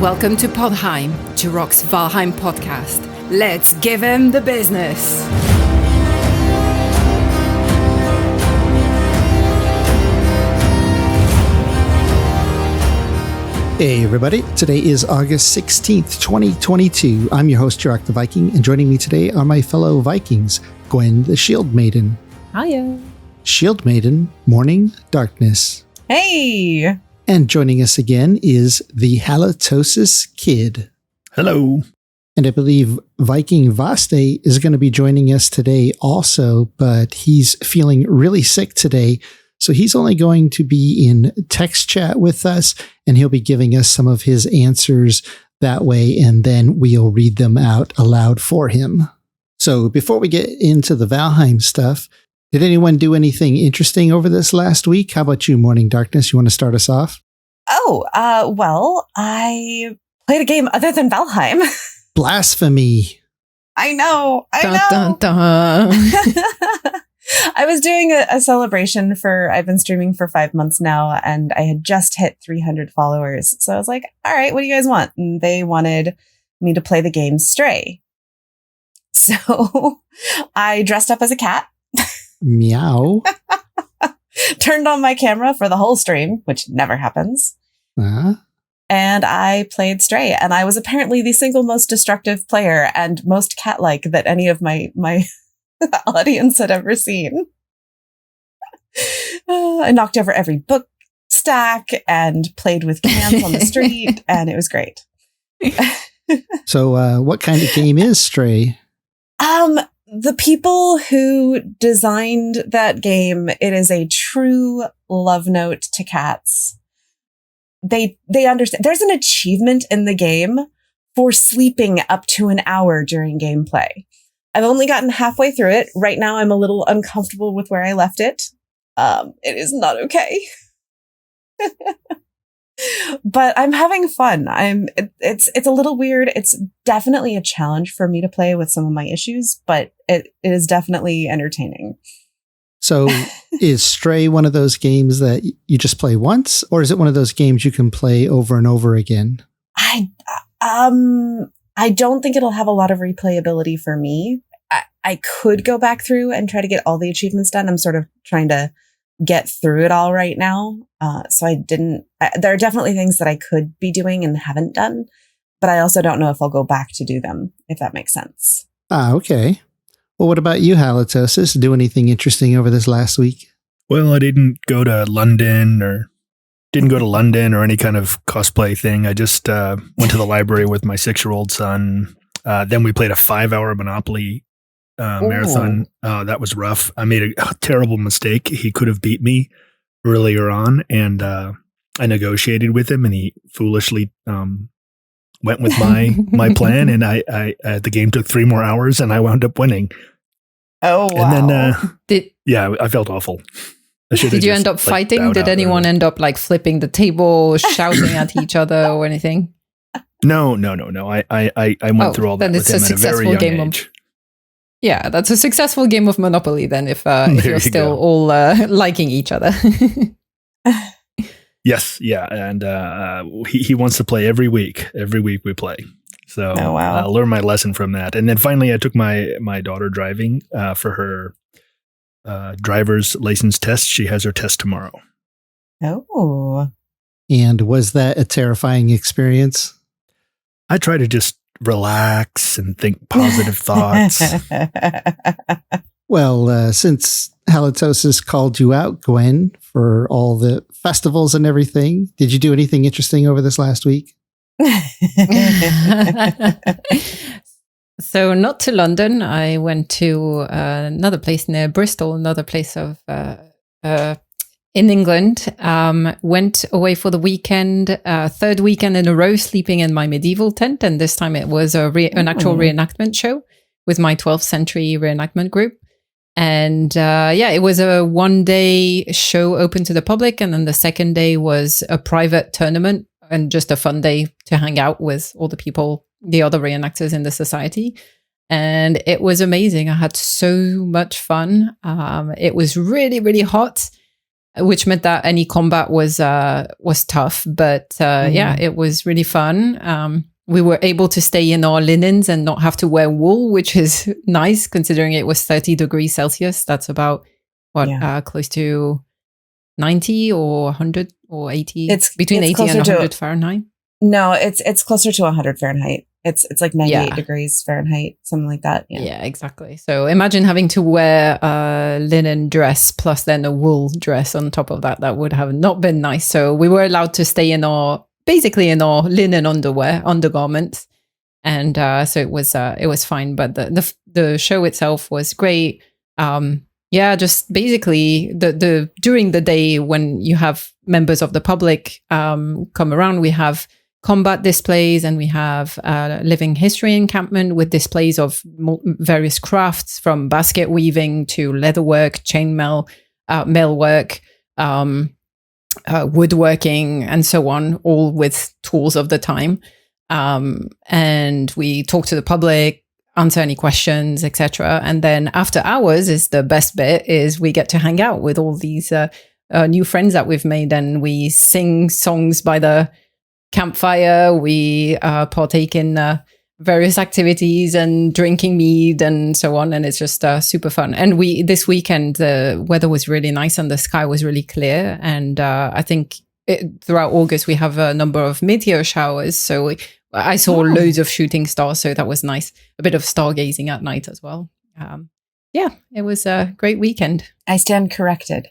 Welcome to Podheim, Jiroc's Valheim podcast. Let's give him the business. Hey everybody, today is August 16th, 2022. I'm your host, Jiroc the Viking, and joining me today are my fellow Vikings, Gwen the Shield Maiden. Hiya. Shield Maiden, Morning Darkness. Hey. And joining us again is the Halitosis Kid. Hello. And I believe Viking Vaste is going to be joining us today also, but he's feeling really sick today. So he's only going to be in text chat with us, and he'll be giving us some of his answers that way, and then we'll read them out aloud for him. So before we get into the Valheim stuff, did anyone do anything interesting over this last week? How about you, Morning Darkness? You want to start us off? Well, I played a game other than Valheim. Blasphemy. I know. Dun, dun, dun. I was doing a celebration I've been streaming for 5 months now, and I had just hit 300 followers. So I was like, all right, what do you guys want? And they wanted me to play the game Stray. So I dressed up as a cat. Meow. Turned on my camera for the whole stream, which never happens. And I played Stray, and I was apparently the single most destructive player and most cat-like that any of my audience had ever seen. I knocked over every book stack and played with cans on the street, and it was great. So what kind of game is Stray? The people who designed that game, it is a true love note to cats. They understand. There's an achievement in the game for sleeping up to an hour during gameplay. I've only gotten halfway through it. Right now, I'm a little uncomfortable with where I left it. It is not okay. But I'm having fun. It's a little weird. It's definitely a challenge for me to play with some of my issues, but it is definitely entertaining. So is Stray one of those games that you just play once, or is it one of those games you can play over and over again? I don't think it'll have a lot of replayability for me. I could go back through and try to get all the achievements done. I'm sort of trying to get through it all right now. So there are definitely things that I could be doing and haven't done, but I also don't know if I'll go back to do them, if that makes sense. Okay. Well, what about you, Halitosis? Do anything interesting over this last week? Well, I didn't go to London or any kind of cosplay thing. I just went to the library with my 6-year-old son. Then we played a 5-hour Monopoly marathon. That was rough. I made a terrible mistake. He could have beat me earlier on, and I negotiated with him, and he foolishly went with my plan, and I the game took 3 more hours, and I wound up winning. Oh, wow. And then I felt awful. Did you end up fighting? Did anyone end up flipping the table, shouting at each other or anything? No. I went through all that with him at a very young age. Yeah, that's a successful game of Monopoly then, if you're still all liking each other. Yes, yeah, and he wants to play every week. Every week we play. So I learned my lesson from that. And then finally I took my daughter driving for her driver's license test. She has her test tomorrow. Oh. And was that a terrifying experience? I try to just relax and think positive thoughts. Well, since Halitosis called you out, Gwen, for all the festivals and everything, did you do anything interesting over this last week? So not to London. I went to another place near Bristol, another place of in England. Went away for the weekend, 3rd weekend in a row, sleeping in my medieval tent, and this time it was an actual reenactment show with my 12th century reenactment group. And it was a 1-day show open to the public, and then the second day was a private tournament and just a fun day to hang out with all the people, the other reenactors in the society. And it was amazing. I had so much fun. It was really, really hot. which meant that any combat was tough. But yeah, it was really fun. We were able to stay in our linens and not have to wear wool, which is nice considering it was 30 degrees Celsius. That's about close to 90 or 100 or 80. It's between 80 and 100 Fahrenheit. No, it's closer to 100 Fahrenheit. It's like 98 degrees Fahrenheit, something like that. Yeah, exactly. So imagine having to wear a linen dress plus then a wool dress on top of that. That would have not been nice. So we were allowed to stay in our linen undergarments. And so it was fine. But the show itself was great. Just basically the during the day when you have members of the public come around, we have combat displays and we have living history encampment with displays of various crafts from basket weaving to leatherwork, chainmail, millwork, woodworking, and so on, all with tools of the time. And we talk to the public, answer any questions, etc. And then after hours is the best bit, is we get to hang out with all these new friends that we've made, and we sing songs by the campfire. We partake in various activities and drinking mead and so on, and it's just super fun. And this weekend the weather was really nice and the sky was really clear, and I think throughout August we have a number of meteor showers, so I saw loads of shooting stars, so that was nice. A bit of stargazing at night as well. It was a great weekend. I stand corrected.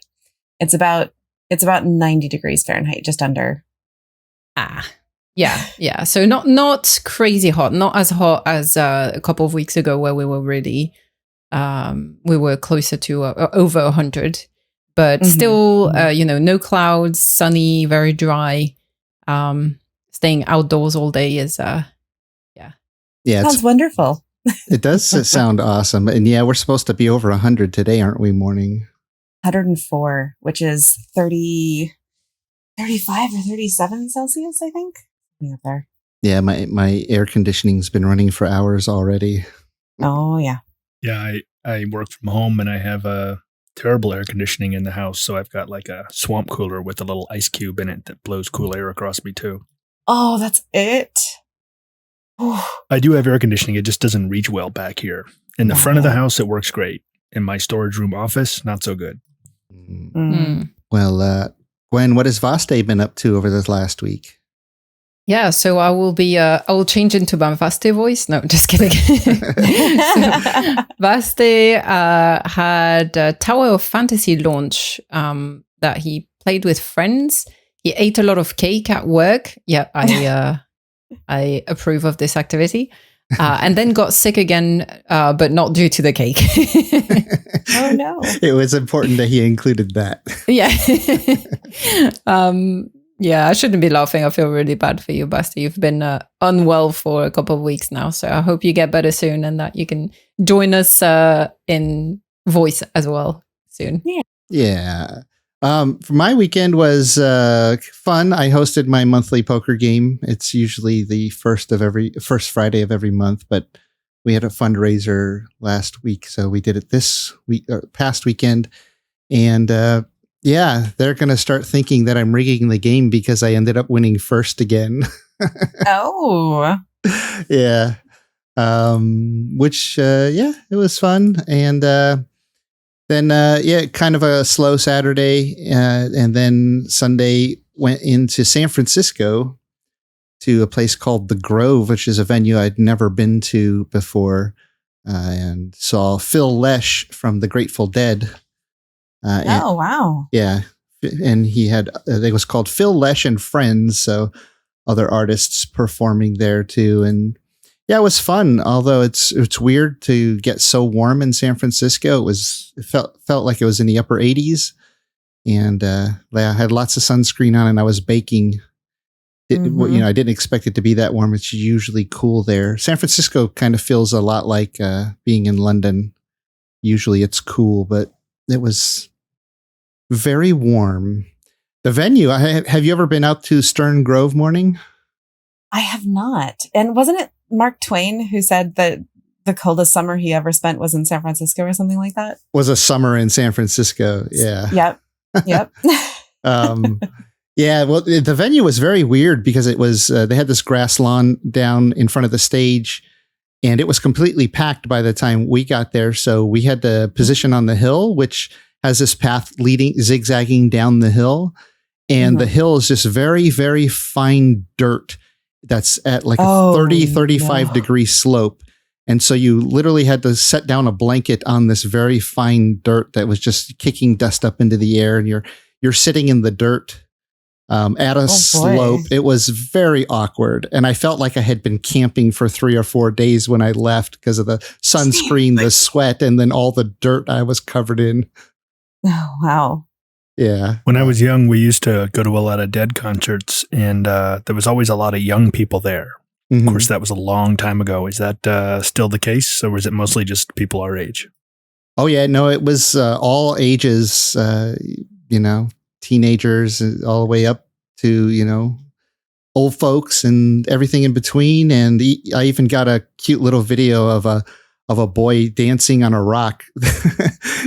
It's about 90 degrees Fahrenheit, just under. Yeah. So not crazy hot, not as hot as a couple of weeks ago where we were really, we were closer to over 100, but still, no clouds, sunny, very dry. Staying outdoors all day is, Yeah, sounds wonderful. It does sound awesome. And yeah, we're supposed to be over 100 today, aren't we, morning? 104, which is 35 or 37 Celsius, I think. Up there. Yeah, my air conditioning's been running for hours already. Oh, yeah. Yeah, I work from home and I have a terrible air conditioning in the house. So I've got like a swamp cooler with a little ice cube in it that blows cool air across me too. Oh, that's it. I do have air conditioning. It just doesn't reach well back here. In the front of the house, it works great. In my storage room office, not so good. Well, Gwen, what has Vaste been up to over this last week? Yeah, so I will change into my Vaste voice. No, just kidding. Vaste had a Tower of Fantasy launch that he played with friends. He ate a lot of cake at work. Yeah, I approve of this activity. And then got sick again, but not due to the cake. Oh, no. It was important that he included that. Yeah. Yeah, I shouldn't be laughing. I feel really bad for you, Basti. You've been unwell for a couple of weeks now. So I hope you get better soon and that you can join us in voice as well soon. Yeah. My weekend was fun. I hosted my monthly poker game. It's usually the first Friday of every month, but we had a fundraiser last week, so we did it this week, past weekend. And they're going to start thinking that I'm rigging the game because I ended up winning first again. Oh. Yeah. It was fun. And then, kind of a slow Saturday. And then Sunday went into San Francisco to a place called The Grove, which is a venue I'd never been to before, and saw Phil Lesh from the Grateful Dead. Wow. Yeah. And he had, it was called Phil Lesh and Friends. So other artists performing there too. And yeah, it was fun. Although it's weird to get so warm in San Francisco. It felt like it was in the upper 80s, and I had lots of sunscreen on, and I was baking. I didn't expect it to be that warm. It's usually cool there. San Francisco kind of feels a lot like being in London. Usually it's cool, but it was very warm. The venue. Have you ever been out to Stern Grove morning? I have not. And wasn't it Mark Twain who said that the coldest summer he ever spent was in San Francisco or something like that? Was a summer in San Francisco. Yeah. Yep. Yep. Yeah, well, the venue was very weird because it was they had this grass lawn down in front of the stage, and it was completely packed by the time we got there. So we had the position on the hill, which has this path leading zigzagging down the hill, and the hill is just very, very fine dirt that's at like a 35 degree slope. And so you literally had to set down a blanket on this very fine dirt that was just kicking dust up into the air, and you're sitting in the dirt. At a slope. It was very awkward. And I felt like I had been camping for 3 or 4 days when I left because of the sunscreen, the sweat, and then all the dirt I was covered in. Oh, wow. Yeah. When I was young, we used to go to a lot of Dead concerts, and there was always a lot of young people there. Mm-hmm. Of course, that was a long time ago. Is that still the case, or was it mostly just people our age? Oh, yeah. No, it was all ages, teenagers all the way up to, old folks and everything in between. And I even got a cute little video of a boy dancing on a rock.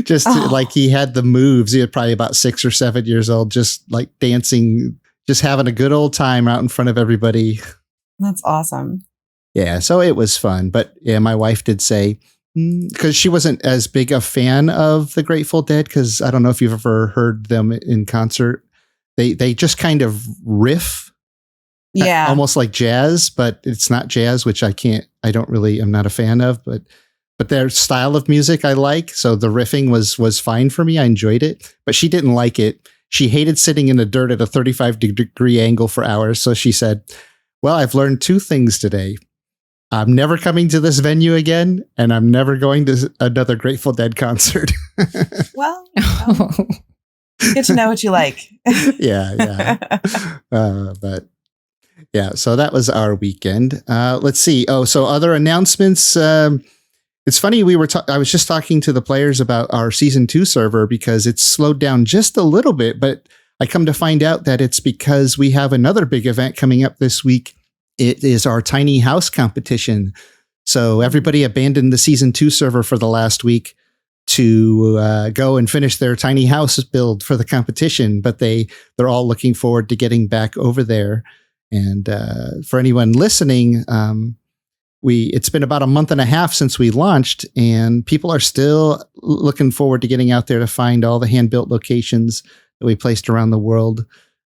Just like he had the moves. He was probably about 6 or 7 years old, just like dancing, just having a good old time out in front of everybody. That's awesome. Yeah. So it was fun. But yeah, my wife did say, because she wasn't as big a fan of the Grateful Dead, because I don't know if you've ever heard them in concert. They just kind of riff, almost like jazz, but it's not jazz, which I'm not a fan of, but their style of music I like. So the riffing was fine for me. I enjoyed it, but she didn't like it. She hated sitting in the dirt at a 35-degree angle for hours. So she said, well, I've learned 2 things today. I'm never coming to this venue again, and I'm never going to another Grateful Dead concert. Well, get to know what you like. Yeah. But yeah, so that was our weekend. Let's see. Oh, so other announcements. It's funny. I was just talking to the players about our season 2 server because it's slowed down just a little bit, but I come to find out that it's because we have another big event coming up this week. It is our tiny house competition. So everybody abandoned the season 2 server for the last week to go and finish their tiny house build for the competition, but they're all looking forward to getting back over there. And for anyone listening, it's been about a month and a half since we launched, and people are still looking forward to getting out there to find all the hand-built locations that we placed around the world.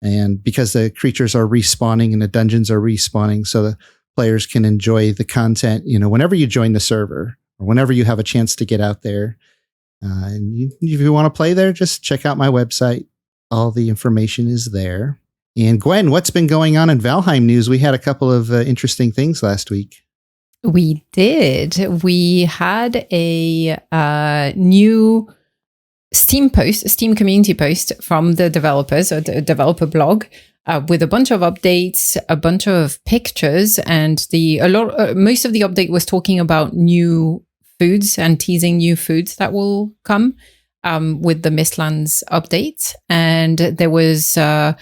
And because the creatures are respawning and the dungeons are respawning, so the players can enjoy the content, whenever you join the server or whenever you have a chance to get out there. And if you want to play there, just check out my website. All the information is there. And Gwen, what's been going on in Valheim news? We had a couple of interesting things last week. We did. We had a new Steam community post from the developers, or the developer blog, with a bunch of updates, a bunch of pictures, and most of the update was talking about new foods and teasing new foods that will come with the Mistlands update. And there was a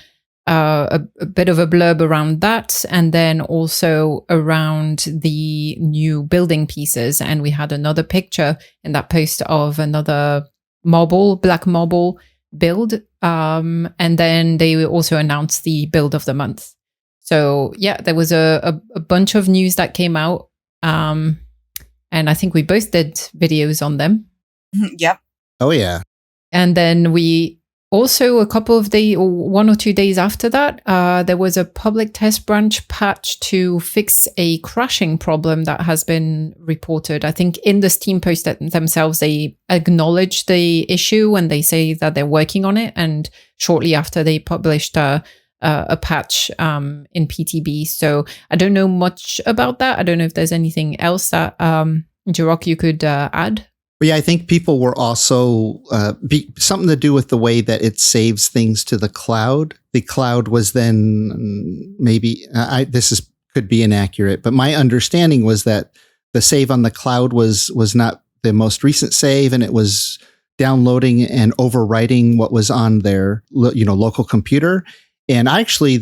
bit of a blurb around that, and then also around the new building pieces. And we had another picture in that post of another black marble build. And then they also announced the build of the month. So yeah, there was a bunch of news that came out. And I think we both did videos on them. Yep. Oh yeah. And then we also, a couple of days, or 1 or 2 days after that, there was a public test branch patch to fix a crashing problem that has been reported. I think in the Steam post themselves, they acknowledge the issue and they say that they're working on it. And shortly after, they published a patch in PTB. So I don't know much about that. I don't know if there's anything else that, Jiroc, you could add. But yeah, I think people were also something to do with the way that it saves things to the cloud. The cloud was then maybe could be inaccurate, but my understanding was that the save on the cloud was not the most recent save, and it was downloading and overwriting what was on their local computer. And I actually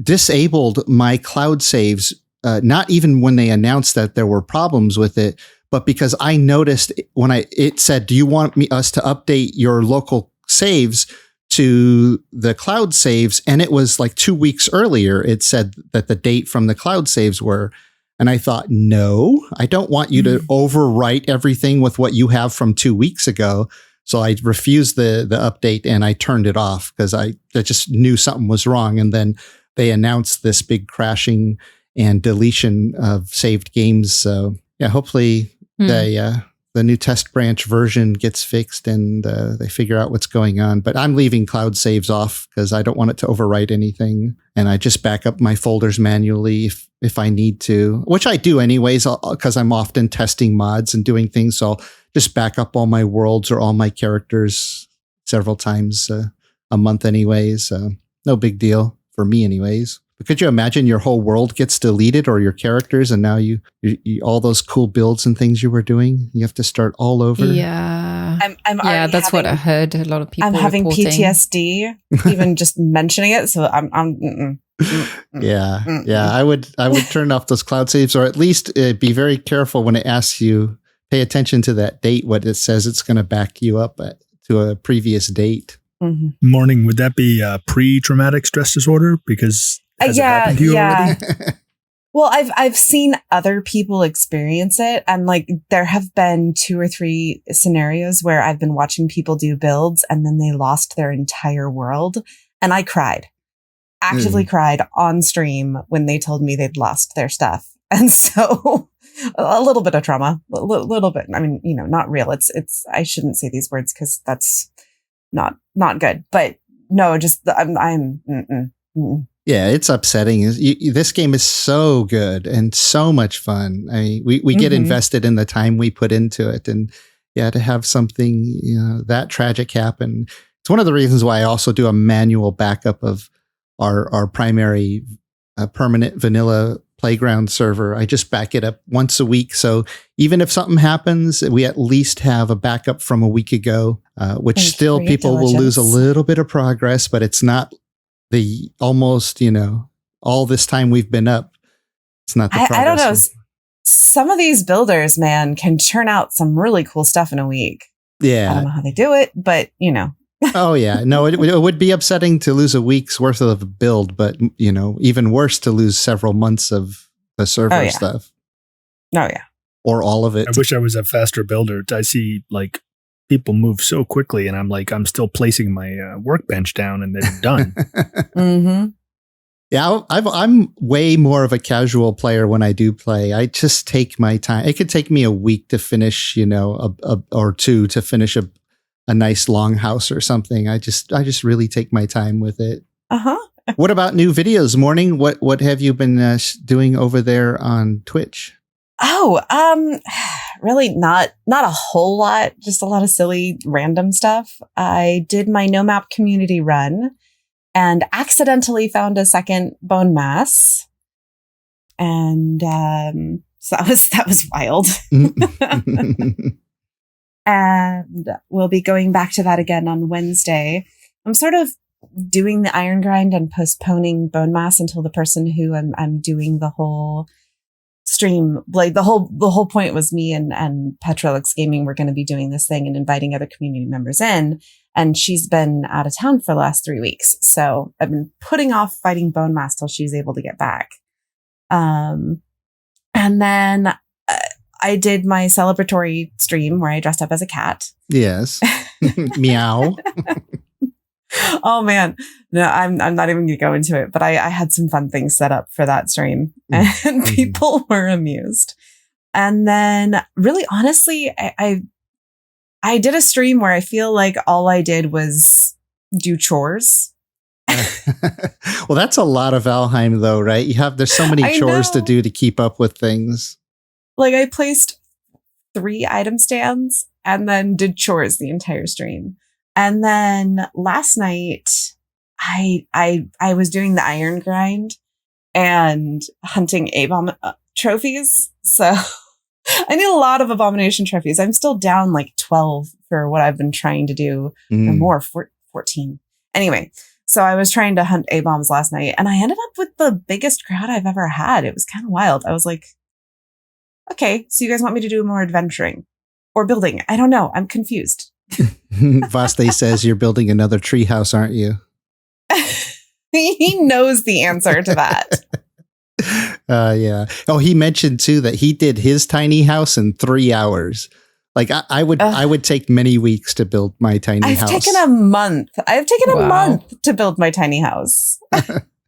disabled my cloud saves, not even when they announced that there were problems with it, but because I noticed when it said, do you want us to update your local saves to the cloud saves, and it was like 2 weeks earlier. It said that the date from the cloud saves were, and I thought, no, I don't want you to overwrite everything with what you have from 2 weeks ago. So I refused the update and I turned it off because I just knew something was wrong. And then they announced this big crashing and deletion of saved games. So yeah, hopefully the new test branch version gets fixed and they figure out what's going on. But I'm leaving cloud saves off because I don't want it to overwrite anything. And I just back up my folders manually if I need to, which I do anyways, because I'm often testing mods and doing things. So I'll just back up all my worlds or all my characters several times a month anyways. No big deal for me anyways. But could you imagine your whole world gets deleted or your characters, and now you all those cool builds and things you were doing, you have to start all over? Yeah. I'm that's what I heard. A lot of people I'm having reporting. PTSD even just mentioning it. So I'm Yeah. I would turn off those cloud saves, or at least be very careful when it asks you. Pay attention to that date. What it says, it's going to back you up to a previous date. Mm-hmm. Morning, would that be pre-traumatic stress disorder? Because has it happened to you already? Well, I've seen other people experience it, and like there have been 2 or 3 scenarios where I've been watching people do builds and then they lost their entire world, and I cried, actively cried on stream when they told me they'd lost their stuff, and so a little bit of trauma, a little bit. I mean, not real. It's. I shouldn't say these words because that's not good. But no, just I'm. Yeah, it's upsetting. This game is so good and so much fun. I mean, we get invested in the time we put into it, and to have something that tragic happen. It's one of the reasons why I also do a manual backup of our primary permanent vanilla playground server. I just back it up once a week. So even if something happens, we at least have a backup from a week ago, which still people will lose a little bit of progress, but it's not the almost, all this time we've been up. It's not the progress. I don't know. Some of these builders, man, can churn out some really cool stuff in a week. Yeah. I don't know how they do it, but Oh yeah. No, it would be upsetting to lose a week's worth of a build, but even worse to lose several months of the server stuff. Oh yeah. Or all of it. I wish I was a faster builder. I see like people move so quickly, and I'm still placing my workbench down, and they're done. Mm-hmm. Yeah, I'm way more of a casual player when I do play. I just take my time. It could take me a week to finish, or 2 to finish a nice long house or something. I just really take my time with it. What about new videos, Morning? What have you been doing over there on Twitch? Oh, really not a whole lot, just a lot of silly random stuff. I did my No Map community run and accidentally found a second bone mass. And so that was wild. And we'll be going back to that again on Wednesday. I'm sort of doing the iron grind and postponing bone mass until the person who I'm doing the whole stream, like the whole point was me and Petrolix Gaming were going to be doing this thing and inviting other community members in, and she's been out of town for the last 3 weeks, so I've been putting off fighting bone mass till she's able to get back. And then I did my celebratory stream where I dressed up as a cat. Yes. Meow. Oh man, no, I'm not even gonna go into it, but I had some fun things set up for that stream, and people were amused. And then, really honestly, I did a stream where I feel like all I did was do chores. Well, that's a lot of Valheim, though, right? There's so many chores to do to keep up with things. Like I placed 3 item stands and then did chores the entire stream. And then last night, I was doing the iron grind and hunting A-bomb trophies. So I need a lot of abomination trophies. I'm still down like 12 for what I've been trying to do, or more, 14. Anyway, so I was trying to hunt A-bombs last night, and I ended up with the biggest crowd I've ever had. It was kind of wild. I was like, okay, so you guys want me to do more adventuring or building? I don't know. I'm confused. Vaste says you're building another treehouse, aren't you? He knows the answer to that. Yeah. Oh, he mentioned too that he did his tiny house in 3 hours. Like I would take many weeks to build my tiny house. I've taken a month. A month to build my tiny house.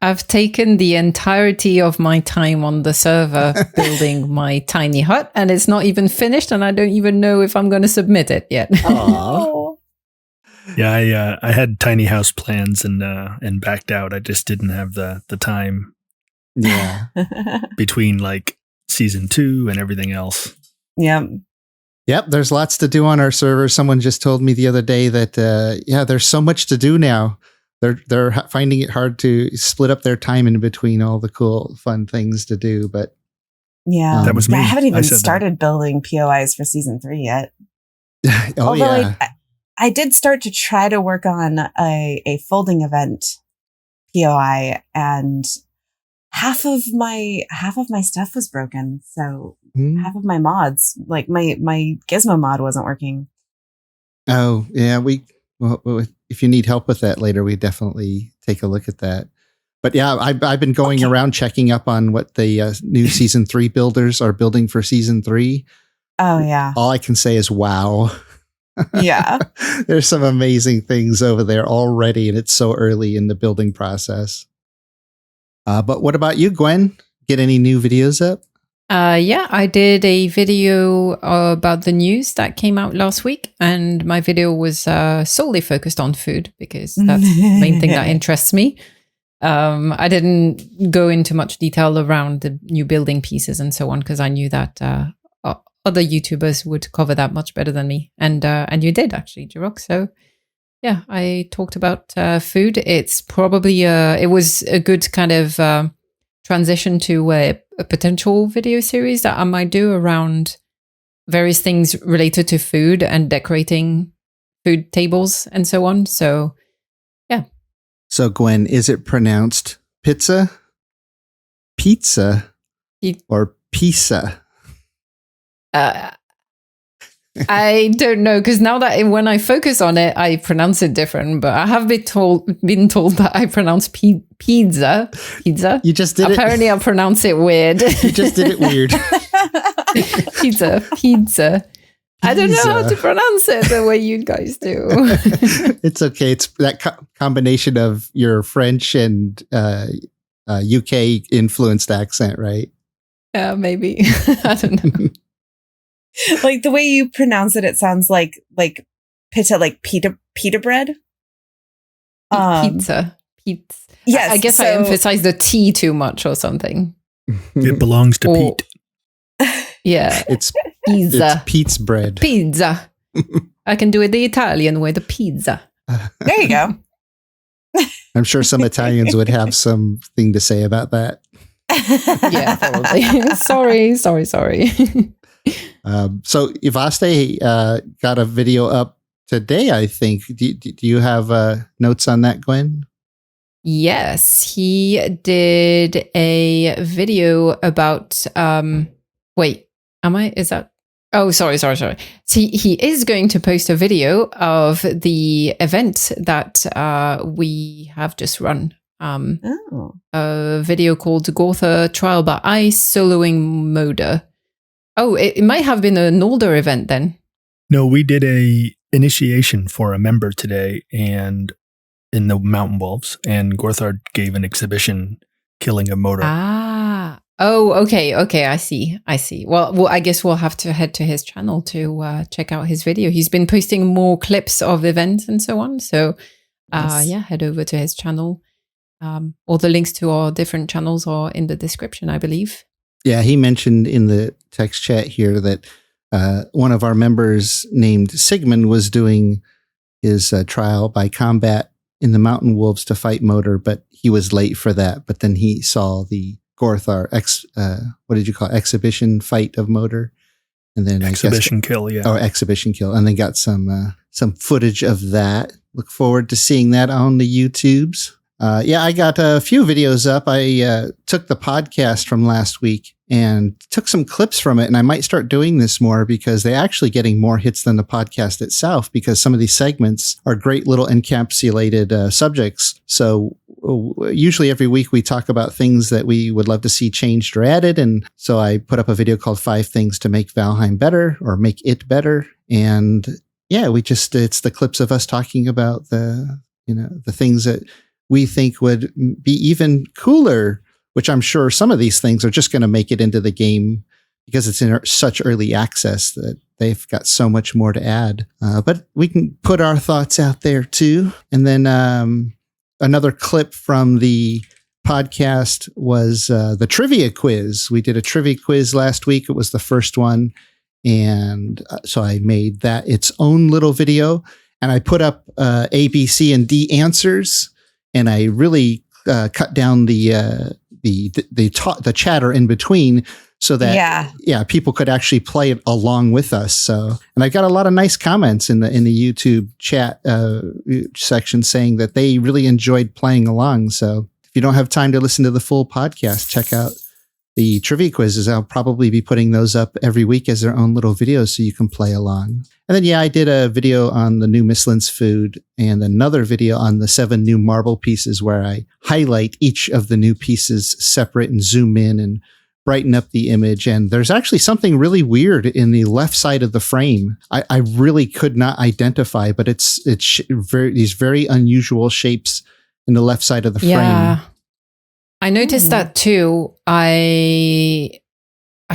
I've taken the entirety of my time on the server building my tiny hut, and it's not even finished, and I don't even know if I'm going to submit it yet. Oh. Yeah, I had tiny house plans and backed out. I just didn't have the time. Yeah. Between like season 2 and everything else. Yeah. Yep, there's lots to do on our server. Someone just told me the other day that there's so much to do now. They're finding it hard to split up their time in between all the cool, fun things to do. But yeah, that was me. I haven't even started building POIs for season 3 yet. Although I did start to try to work on a folding event POI, and half of my stuff was broken. So half of my mods, like my Gizmo mod, wasn't working. Oh yeah, well, if you need help with that later, we definitely take a look at that. But yeah, I've been going around checking up on what the new season 3 builders are building for season 3. Oh yeah. All I can say is wow. Yeah. There's some amazing things over there already, and it's so early in the building process. But what about you, Gwen? Get any new videos up? Yeah, I did a video about the news that came out last week, and my video was solely focused on food because that's the main thing that interests me. I didn't go into much detail around the new building pieces and so on because I knew that other YouTubers would cover that much better than me, and you did actually, Jiroc. So yeah, I talked about food. It's probably it was a good kind of transition to a potential video series that I might do around various things related to food and decorating food tables and so on. So, yeah. So, Gwen, is it pronounced pizza, or pizza? I don't know, because now that when I focus on it, I pronounce it different. But I have been told that I pronounce pizza. You just did Apparently, I pronounce it weird. You just did it weird. Pizza. I don't know how to pronounce it the way you guys do. It's okay. It's that combination of your French and UK influenced accent, right? Yeah, maybe. I don't know. Like the way you pronounce it, it sounds like pita, like pita bread. Pizza. Yes. I guess I emphasize the T too much or something. It belongs to Pete. Yeah. It's pizza. It's Pete's bread. Pizza. I can do it the Italian way, the pizza. There you go. I'm sure some Italians would have something to say about that. Yeah, probably. Sorry. So Ivaste got a video up today, I think. Do you have notes on that, Gwen? Yes, he did a video about wait, am I? Is that? Oh, sorry. So he is going to post a video of the event that we have just run. A video called Gortha Trial by Ice Soloing Moda. Oh, it might have been an older event then. No, we did a initiation for a member today, and in the Mountain Wolves, and Gorthard gave an exhibition killing a motor. Oh, okay. I see. Well, I guess we'll have to head to his channel to check out his video. He's been posting more clips of events and so on. So, head over to his channel. All the links to our different channels are in the description, I believe. Yeah, he mentioned in the text chat here that one of our members named Sigmund was doing his trial by combat in the Mountain Wolves to fight Motor, but he was late for that. But then he saw the Gorthar exhibition fight of Motor, and then exhibition kill, yeah. Oh, exhibition kill, and then got some footage of that. Look forward to seeing that on the YouTubes. I got a few videos up. I took the podcast from last week and took some clips from it. And I might start doing this more because they're actually getting more hits than the podcast itself, because some of these segments are great little encapsulated subjects. So usually every week we talk about things that we would love to see changed or added. And so I put up a video called 5 Things to Make Valheim Better or Make It Better. And yeah, it's the clips of us talking about the things that we think would be even cooler, which I'm sure some of these things are just going to make it into the game because it's in such early access that they've got so much more to add. But we can put our thoughts out there too. And then another clip from the podcast was the trivia quiz. We did a trivia quiz last week. It was the first one. And so I made that its own little video, and I put up A, B, C, and D answers. And I really cut down the chatter in between so that people could actually play it along with us. So, and I got a lot of nice comments in the YouTube chat section saying that they really enjoyed playing along. So if you don't have time to listen to the full podcast, check out the trivia quizzes. I'll probably be putting those up every week as their own little videos so you can play along. And then, I did a video on the new Michelins food and another video on the 7 new marble pieces where I highlight each of the new pieces separate and zoom in and brighten up the image. And there's actually something really weird in the left side of the frame. I really could not identify, but it's these very unusual shapes in the left side of the frame. I noticed that too. I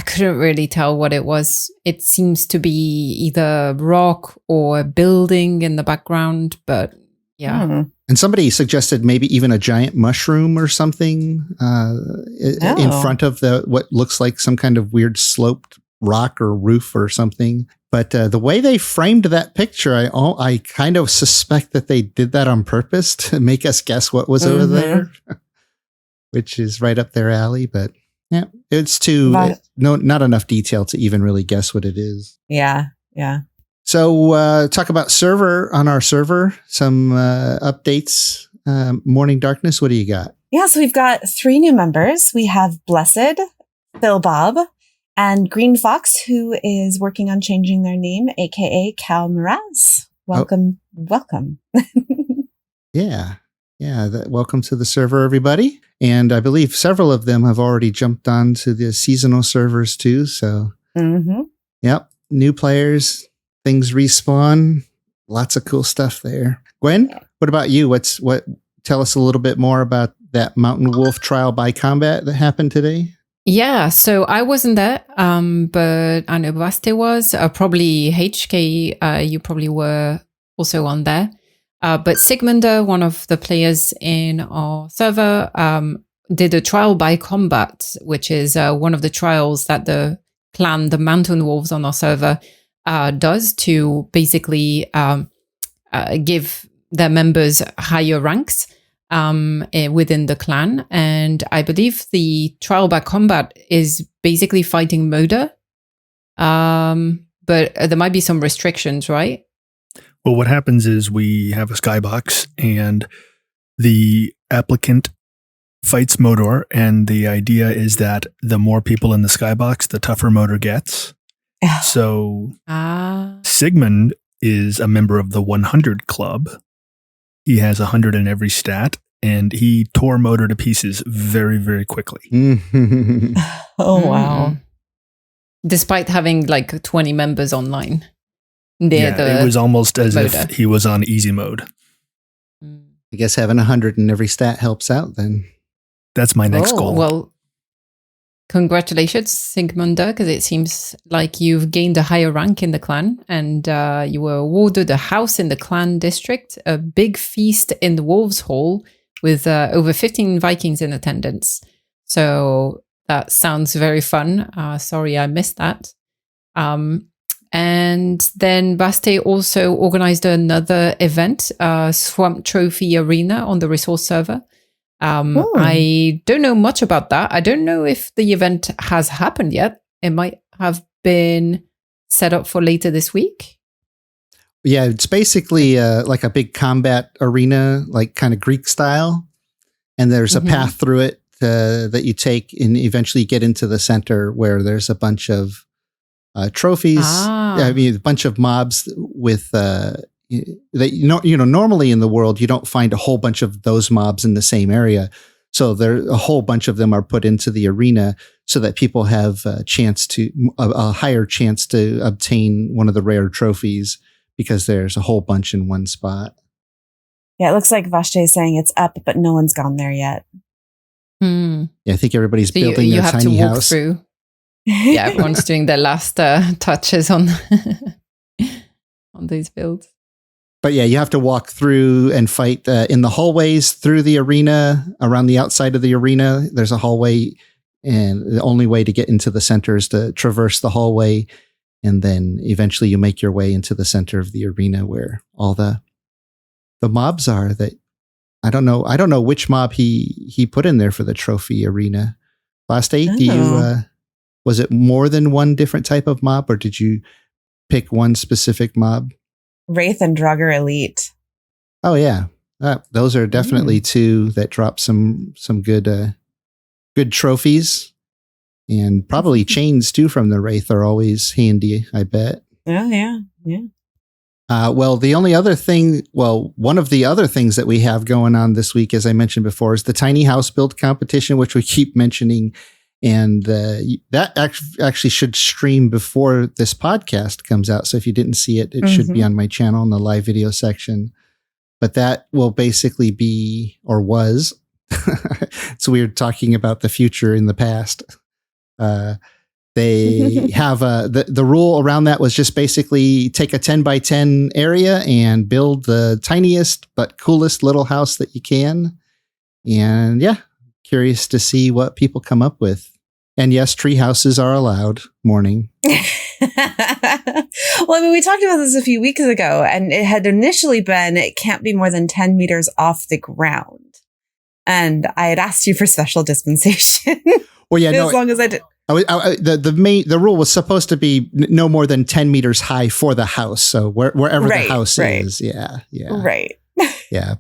couldn't really tell what it was. It seems to be either rock or a building in the background, but yeah. And somebody suggested maybe even a giant mushroom or something in front of what looks like some kind of weird sloped rock or roof or something. But the way they framed that picture, I kind of suspect that they did that on purpose to make us guess what was over there. Which is right up their alley, but yeah, it's not enough detail to even really guess what it is. Yeah. So talk about on our server, some updates. Morning Darkness, what do you got? Yeah, so we've got 3 new members. We have Blessed, Phil Bob, and Green Fox, who is working on changing their name, aka Cal Miraz. Welcome. Yeah. Welcome to the server, everybody. And I believe several of them have already jumped on to the seasonal servers too. So, Yep. New players, things respawn, lots of cool stuff there. Gwen, what about you? Tell us a little bit more about that Mountain Wolf trial by combat that happened today. Yeah, so I wasn't there, but I know Baste was. Probably HK, you probably were also on there. But Sigmunder, one of the players in our server, did a trial by combat, which is one of the trials that the clan, the Mountain Wolves on our server, does to basically give their members higher ranks within the clan. And I believe the trial by combat is basically fighting Moda. But there might be some restrictions, right? Well, what happens is we have a skybox and the applicant fights Modor, and the idea is that the more people in the skybox, the tougher Modor gets. So Sigmund is a member of the 100 club. He has 100 in every stat, and he tore Modor to pieces very, very quickly. Oh, wow. Despite having like 20 members online. It was almost as if he was on easy mode. I guess having 100 in every stat helps out then. That's my next goal. Well, congratulations, Sigmunder, because it seems like you've gained a higher rank in the clan, and you were awarded a house in the clan district, a big feast in the Wolves Hall with over 15 Vikings in attendance. So that sounds very fun. Sorry, I missed that. And then Baste also organized another event, Swamp Trophy Arena on the Resource server. I don't know much about that. I don't know if the event has happened yet. It might have been set up for later this week. Yeah, it's basically like a big combat arena, like kind of Greek style. And there's a path through it that you take and eventually get into the center where there's a bunch of trophies. I mean, a bunch of mobs with that normally in the world you don't find a whole bunch of those mobs in the same area. So a whole bunch of them are put into the arena so that people have a higher chance to obtain one of the rare trophies because there's a whole bunch in one spot. Yeah, it looks like Vashti is saying it's up, but no one's gone there yet. Yeah, I think everybody's building their tiny house. Through. Yeah, everyone's doing their last touches on these builds. But yeah, you have to walk through and fight in the hallways through the arena, around the outside of the arena. There's a hallway, and the only way to get into the center is to traverse the hallway. And then eventually you make your way into the center of the arena where all the mobs are. That I don't know which mob he put in there for the trophy arena. Last eight, was it more than one different type of mob, or did you pick one specific mob? Wraith and Draugr Elite. Oh yeah, those are definitely two that drop some good trophies, and probably chains too from the Wraith are always handy. I bet. Yeah. Well, one of the other things that we have going on this week, as I mentioned before, is the tiny house build competition, which we keep mentioning. And that actually should stream before this podcast comes out. So if you didn't see it, it should be on my channel in the live video section. But that will basically be, or was, it's weird talking about the future in the past. They have the rule around that was just basically take a 10 by 10 area and build the tiniest but coolest little house that you can. And yeah, curious to see what people come up with. And yes, tree houses are allowed. Morning. Well, I mean, we talked about this a few weeks ago, and it had initially been it can't be more than 10 meters off the ground. And I had asked you for special dispensation. Well, yeah, as long as I did. The rule was supposed to be no more than 10 meters high for the house. So wherever the house is. Yeah. Right. Yeah.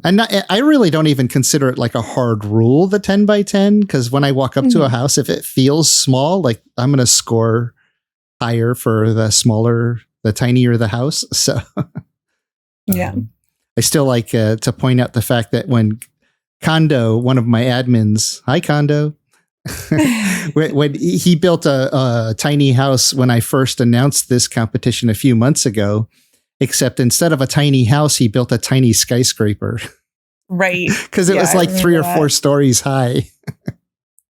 And I really don't even consider it like a hard rule, the 10 by 10, because when I walk up to a house, if it feels small, like I'm going to score higher for the tinier the house. So yeah, I still like to point out the fact that when Kondo, one of my admins, hi Kondo, when he built a tiny house when I first announced this competition a few months ago, except instead of a tiny house, he built a tiny skyscraper. Right. Because it was like 3 or 4 stories high.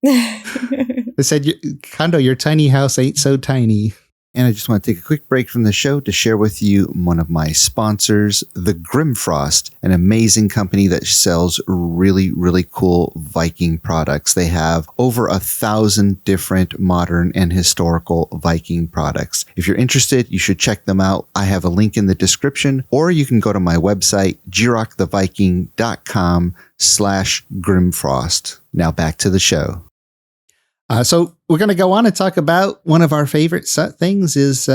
They said, Kondo, your tiny house ain't so tiny. And I just want to take a quick break from the show to share with you one of my sponsors, the Grimfrost, an amazing company that sells really, really cool Viking products. They have over 1,000 different modern and historical Viking products. If you're interested, you should check them out. I have a link in the description, or you can go to my website, jiroctheviking.com/Grimfrost. Now back to the show. So we're going to go on and talk about one of our favorite things is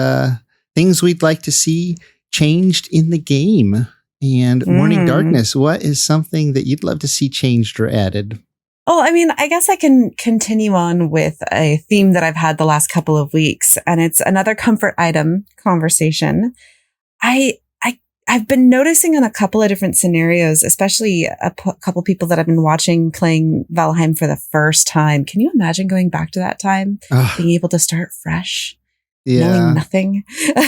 things we'd like to see changed in the game. And Morning Darkness, what is something that you'd love to see changed or added? Oh, I mean, I guess I can continue on with a theme that I've had the last couple of weeks, and it's another comfort item conversation. I've been noticing in a couple of different scenarios, especially a couple people that I've been watching playing Valheim for the first time. Can you imagine going back to that time, being able to start fresh, knowing nothing? We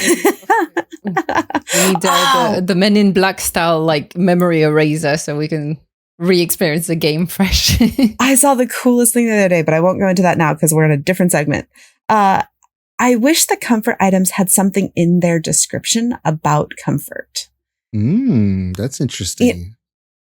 need the Men in Black style, like memory eraser, so we can re-experience the game fresh. I saw the coolest thing the other day, but I won't go into that now because we're in a different segment. I wish the comfort items had something in their description about comfort. That's interesting.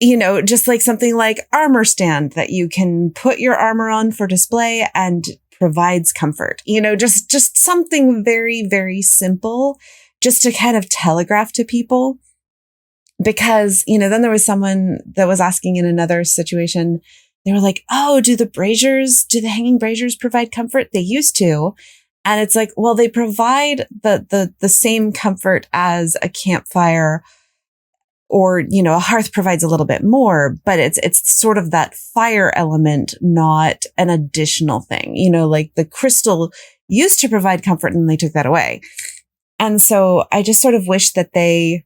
Just like something like armor stand that you can put your armor on for display and provides comfort. Just something very, very simple just to kind of telegraph to people. Because, then there was someone that was asking in another situation, they were like, oh, do the hanging braziers provide comfort? They used to. And it's like, well, they provide the same comfort as a campfire or, you know, a hearth provides a little bit more, but it's sort of that fire element, not an additional thing. You know, like the crystal used to provide comfort and they took that away. And so I just sort of wish that they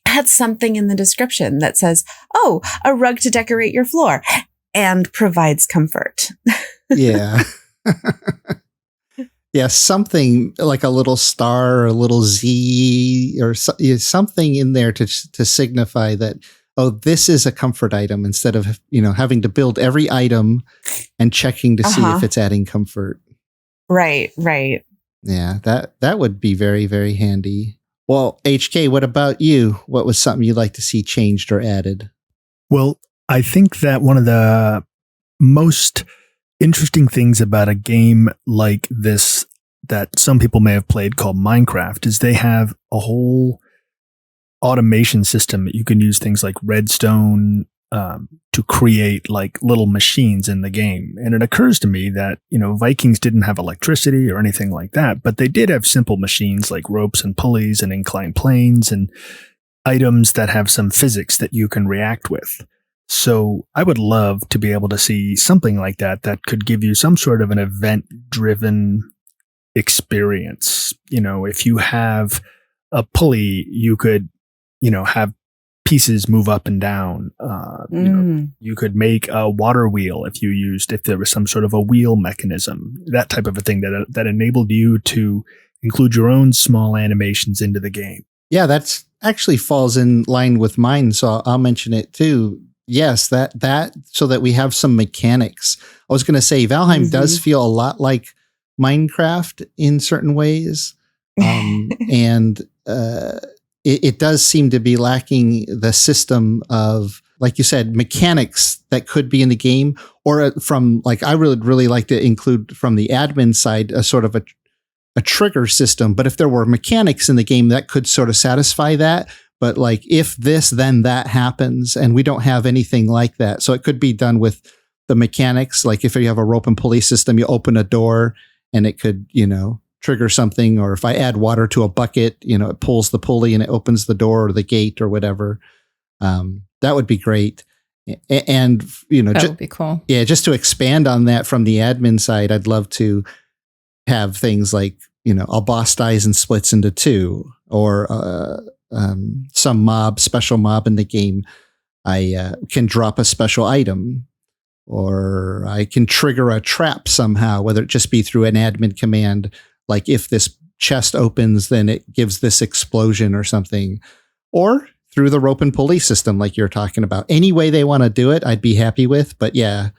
had something in the description that says, oh, a rug to decorate your floor and provides comfort. Yeah. Yeah, something like a little star or a little Z or something in there to signify that, oh, this is a comfort item, instead of, you know, having to build every item and checking to see if it's adding comfort. Right. Yeah, that would be very, very handy. Well, HK, what about you? What was something you'd like to see changed or added? Well, I think that one of the most interesting things about a game like this that some people may have played called Minecraft is they have a whole automation system that you can use things like redstone to create like little machines in the game. And it occurs to me that, you know, Vikings didn't have electricity or anything like that, but they did have simple machines like ropes and pulleys and inclined planes and items that have some physics that you can react with. So I would love to be able to see something like that that could give you some sort of an event-driven experience. You know, if you have a pulley, you could, you know, have pieces move up and down. You know, you could make a water wheel if there was some sort of a wheel mechanism, that type of a thing that enabled you to include your own small animations into the game. Yeah, that's actually falls in line with mine, so I'll mention it too. Yes, that so that we have some mechanics. I was going to say Valheim does feel a lot like Minecraft in certain ways, and it does seem to be lacking the system of, like you said, mechanics that could be in the game, or from, like, I would really like to include from the admin side a sort of a trigger system. But if there were mechanics in the game that could sort of satisfy that. But like, if this, then that happens, and we don't have anything like that. So it could be done with the mechanics. Like if you have a rope and pulley system, you open a door and it could, you know, trigger something. Or if I add water to a bucket, you know, it pulls the pulley and it opens the door or the gate or whatever. That would be great. And, you know, that would be cool. Yeah, just to expand on that from the admin side, I'd love to have things like, you know, a boss dies and splits into two, or some special mob in the game, I can drop a special item, or I can trigger a trap somehow, whether it just be through an admin command, like if this chest opens, then it gives this explosion or something, or through the rope and pulley system like you're talking about. Any way they want to do it, I'd be happy with. But yeah,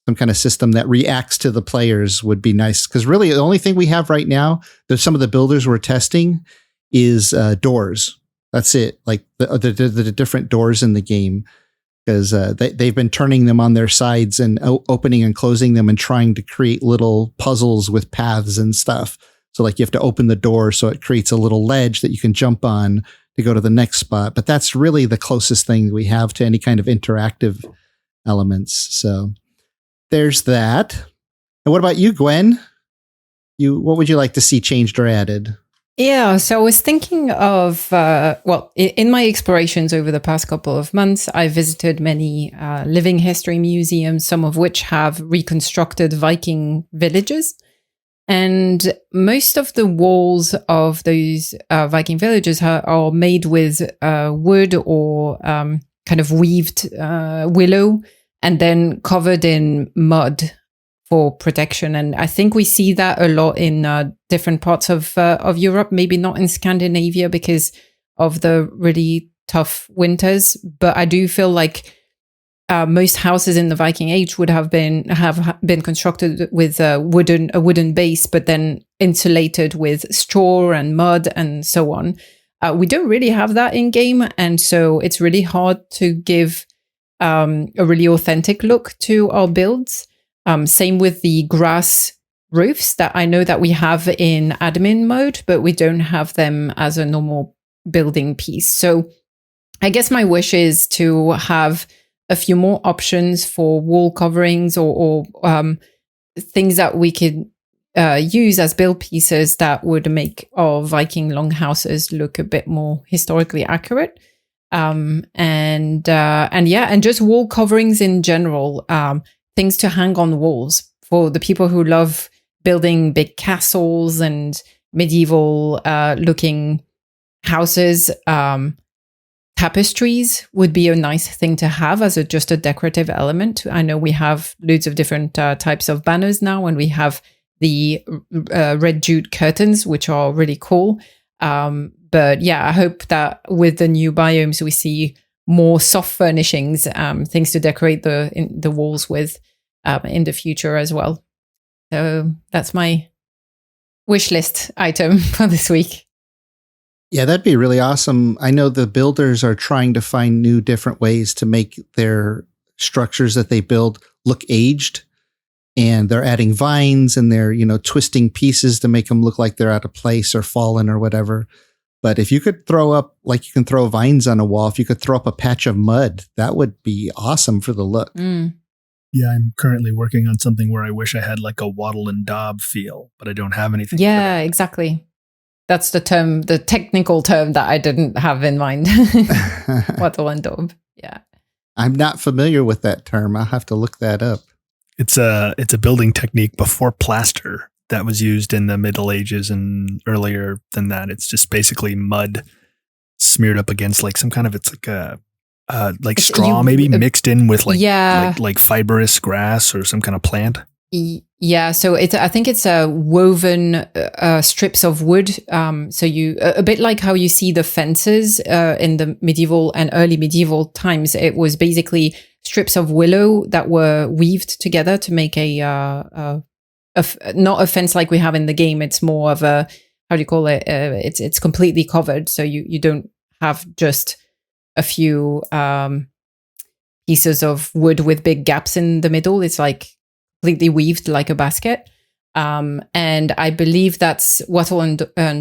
some kind of system that reacts to the players would be nice, because really the only thing we have right now that some of the builders were testing is doors. That's it. Like the different doors in the game, because they've been turning them on their sides and opening and closing them and trying to create little puzzles with paths and stuff. So like you have to open the door so it creates a little ledge that you can jump on to go to the next spot. But that's really the closest thing we have to any kind of interactive elements. So there's that. And what about you, Gwen? What would you like to see changed or added? Yeah, so I was thinking of, in my explorations over the past couple of months, I visited many living history museums, some of which have reconstructed Viking villages. And most of the walls of those Viking villages are made with wood or kind of weaved willow, and then covered in mud for protection. And I think we see that a lot in different parts of Europe, maybe not in Scandinavia because of the really tough winters. But I do feel like most houses in the Viking Age would have been constructed with a wooden base, but then insulated with straw and mud and so on. We don't really have that in game, and so it's really hard to give a really authentic look to our builds. Same with the grass roofs that I know that we have in admin mode, but we don't have them as a normal building piece. So I guess my wish is to have a few more options for wall coverings or things that we could use as build pieces that would make our Viking longhouses look a bit more historically accurate. And just wall coverings in general, things to hang on walls for the people who love building big castles and medieval looking houses. Tapestries would be a nice thing to have as just a decorative element. I know we have loads of different types of banners now, and we have the red jute curtains, which are really cool. But yeah, I hope that with the new biomes, we see more soft furnishings, things to decorate the walls with in the future as well. So that's my wish list item for this week. Yeah, that'd be really awesome. I know the builders are trying to find new different ways to make their structures that they build look aged. And they're adding vines and they're, twisting pieces to make them look like they're out of place or fallen or whatever. But if you could throw up, like you can throw vines on a wall, if you could throw up a patch of mud, that would be awesome for the look. Mm. Yeah, I'm currently working on something where I wish I had like a wattle and daub feel, but I don't have anything. Yeah, exactly. That's the technical term that I didn't have in mind. Wattle and daub. Yeah. I'm not familiar with that term. I'll have to look that up. It's a building technique before plaster that was used in the Middle Ages and earlier than that. It's just basically mud smeared up against like some kind of, it's like a straw maybe mixed in with like fibrous grass or some kind of plant. Yeah, so I think it's woven strips of wood. So you a bit like how you see the fences in the medieval and early medieval times. It was basically strips of willow that were weaved together to make not a fence like we have in the game. It's more of a, how do you call it? It's completely covered, so you don't have just a few pieces of wood with big gaps in the middle. It's like completely weaved like a basket. And I believe that's wattle and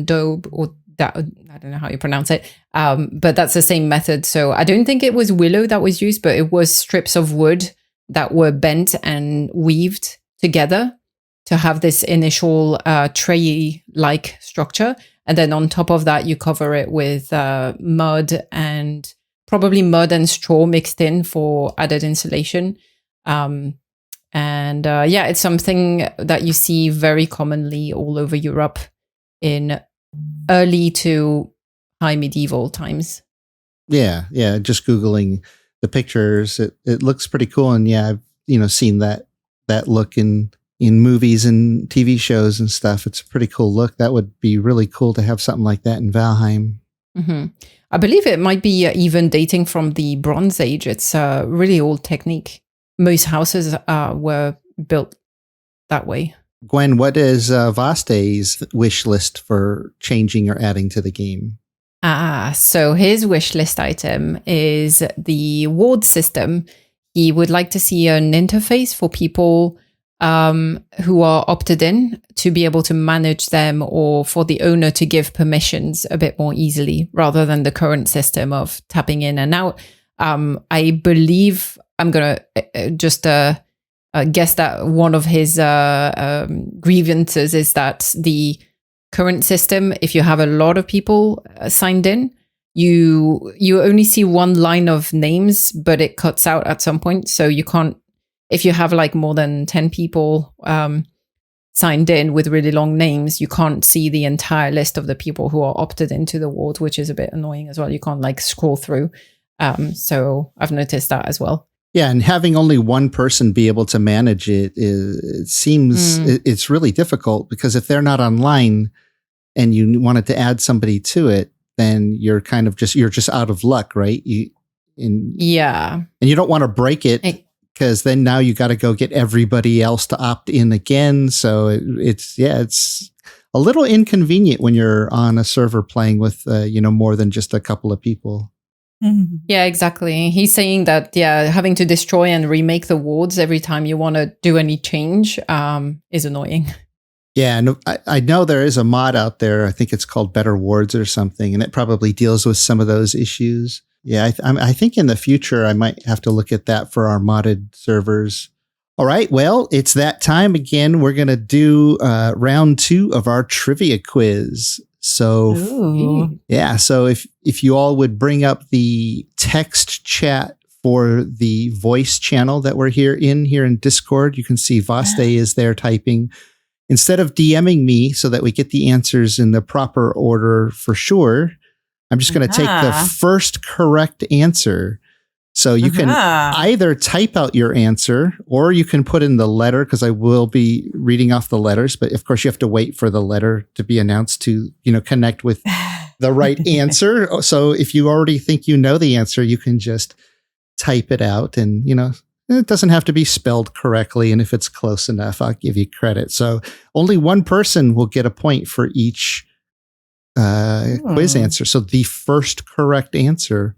daub, or that, I don't know how you pronounce it. But that's the same method. So I don't think it was willow that was used, but it was strips of wood that were bent and weaved together to have this initial tray-like structure. And then on top of that, you cover it with mud and probably mud and straw mixed in for added insulation. It's something that you see very commonly all over Europe in early to high medieval times. Yeah. Just Googling the pictures, it looks pretty cool. And yeah, I've seen that look in movies and TV shows and stuff. It's a pretty cool look. That would be really cool to have something like that in Valheim. Mm-hmm. I believe it might be even dating from the Bronze Age. It's a really old technique. Most houses were built that way. Gwen, what is Vaste's wish list for changing or adding to the game? So his wish list item is the ward system. He would like to see an interface for people who are opted in to be able to manage them, or for the owner to give permissions a bit more easily rather than the current system of tapping in and out. I believe I'm going to just guess that one of his grievances is that the current system, if you have a lot of people signed in, you only see one line of names, but it cuts out at some point. So you can't, if you have like more than 10 people signed in with really long names, you can't see the entire list of the people who are opted into the ward, which is a bit annoying as well. You can't like scroll through. So I've noticed that as well. Yeah, and having only one person be able to manage it seems it's really difficult, because if they're not online and you wanted to add somebody to it, then you're kind of you're just out of luck, right? And you don't want to break it, because then now you got to go get everybody else to opt in again. So it's a little inconvenient when you're on a server playing with more than just a couple of people. Yeah, exactly. He's saying that, having to destroy and remake the wards every time you want to do any change is annoying. Yeah, and I know there is a mod out there. I think it's called Better Wards or something, and it probably deals with some of those issues. Yeah, I think in the future I might have to look at that for our modded servers. All right, well, it's that time again. We're going to do round 2 of our trivia quiz. So Ooh. yeah, so if you all would bring up the text chat for the voice channel that we're here in Discord, you can see Vaste is there typing. Instead of DMing me so that we get the answers in the proper order for sure, I'm just going to take the first correct answer. So you can either type out your answer or you can put in the letter, because I will be reading off the letters. But of course, you have to wait for the letter to be announced to, connect with the right answer. So if you already think you know the answer, you can just type it out and, it doesn't have to be spelled correctly. And if it's close enough, I'll give you credit. So only one person will get a point for each quiz answer. So the first correct answer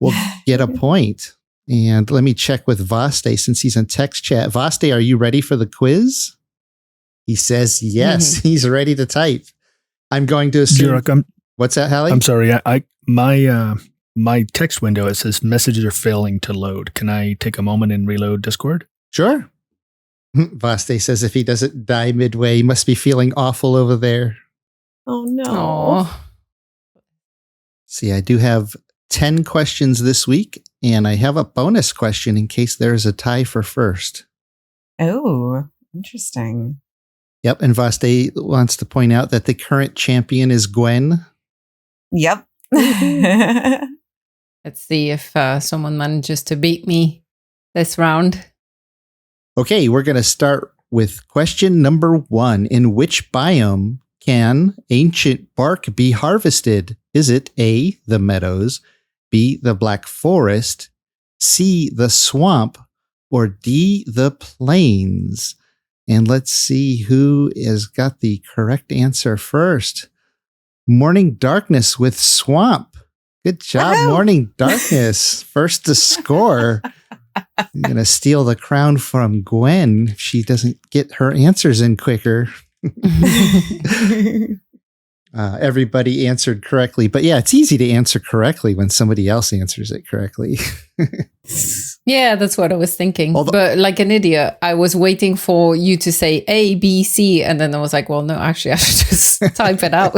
will get a point. And let me check with Vaste since he's in text chat. Vaste, are you ready for the quiz? He says yes. He's ready to type. I'm going to assume. Jiroc, What's that, Hallie? I'm sorry. My text window, it says messages are failing to load. Can I take a moment and reload Discord? Sure. Vaste says if he doesn't die midway, he must be feeling awful over there. Oh, no. Aww. See, I do have 10 questions this week, and I have a bonus question in case there's a tie for first. Oh, interesting. Yep, and Vaste wants to point out that the current champion is Gwen. Yep. Let's see if someone manages to beat me this round. Okay, we're going to start with question number 1. In which biome can ancient bark be harvested? Is it A, the meadows, B, the black forest, C, the swamp, or D, the plains? And let's see who has got the correct answer first. Morning Darkness with swamp. Good job, Morning Darkness. First to score. I'm going to steal the crown from Gwen if she doesn't get her answers in quicker. Everybody answered correctly. But yeah, it's easy to answer correctly when somebody else answers it correctly. Yeah, that's what I was thinking. But like an idiot, I was waiting for you to say A, B, C. And then I was like, well, no, actually, I should just type it out.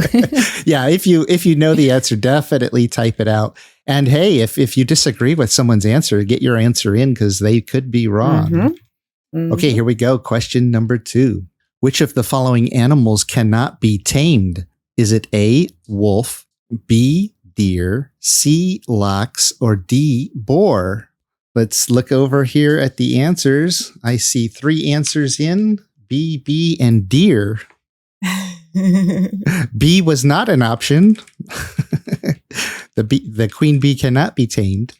Yeah, if you know the answer, definitely type it out. And hey, if you disagree with someone's answer, get your answer in because they could be wrong. Mm-hmm. Okay, here we go. Question number 2. Which of the following animals cannot be tamed? Is it A, wolf, B, deer, C, lox, or D, boar? Let's look over here at the answers. I see 3 answers in, B, B, and deer. B was not an option. The queen bee cannot be tamed.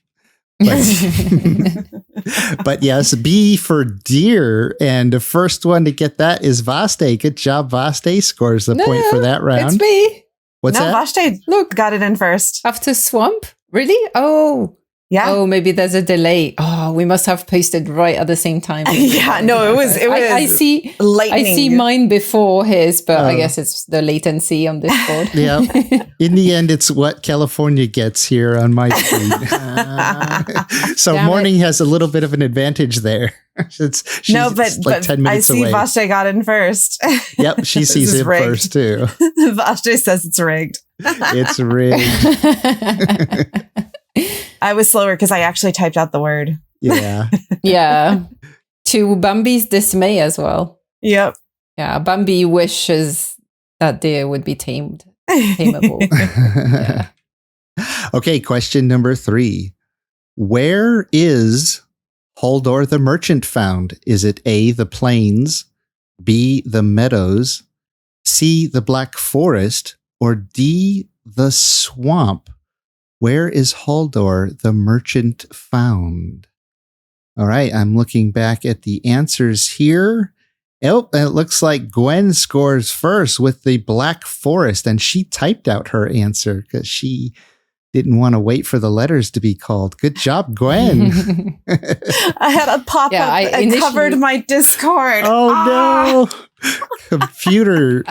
But yes, B for deer. And the first one to get that is Vaste. Good job, Vaste. Scores the point for that round. It's me. What's that? Vaste, look, got it in first. After swamp? Really? Oh. Yeah. Oh, maybe there's a delay. Oh, we must have posted right at the same time. Yeah, no, it was. I see lightning. I see mine before his, but I guess it's the latency on Discord. Yeah. In the end, it's what California gets here on my feed. So Damn Morning has a little bit of an advantage there. She's like 10 minutes away. I see Vaste got in first. Yep, she sees it first too. Vaste says it's rigged. It's rigged. I was slower because I actually typed out the word. Yeah. Yeah. To Bambi's dismay as well. Yep. Yeah. Bambi wishes that deer would be tameable. Yeah. Okay, question number 3. Where is Halldor the Merchant found? Is it A, the plains, B, the meadows, C, the black forest, or D, the swamp? Where is Halldor the Merchant found? All right, I'm looking back at the answers here. Oh, it looks like Gwen scores first with the black forest, and she typed out her answer because she didn't want to wait for the letters to be called. Good job, Gwen. I had a pop-up that covered my Discord. Oh, no.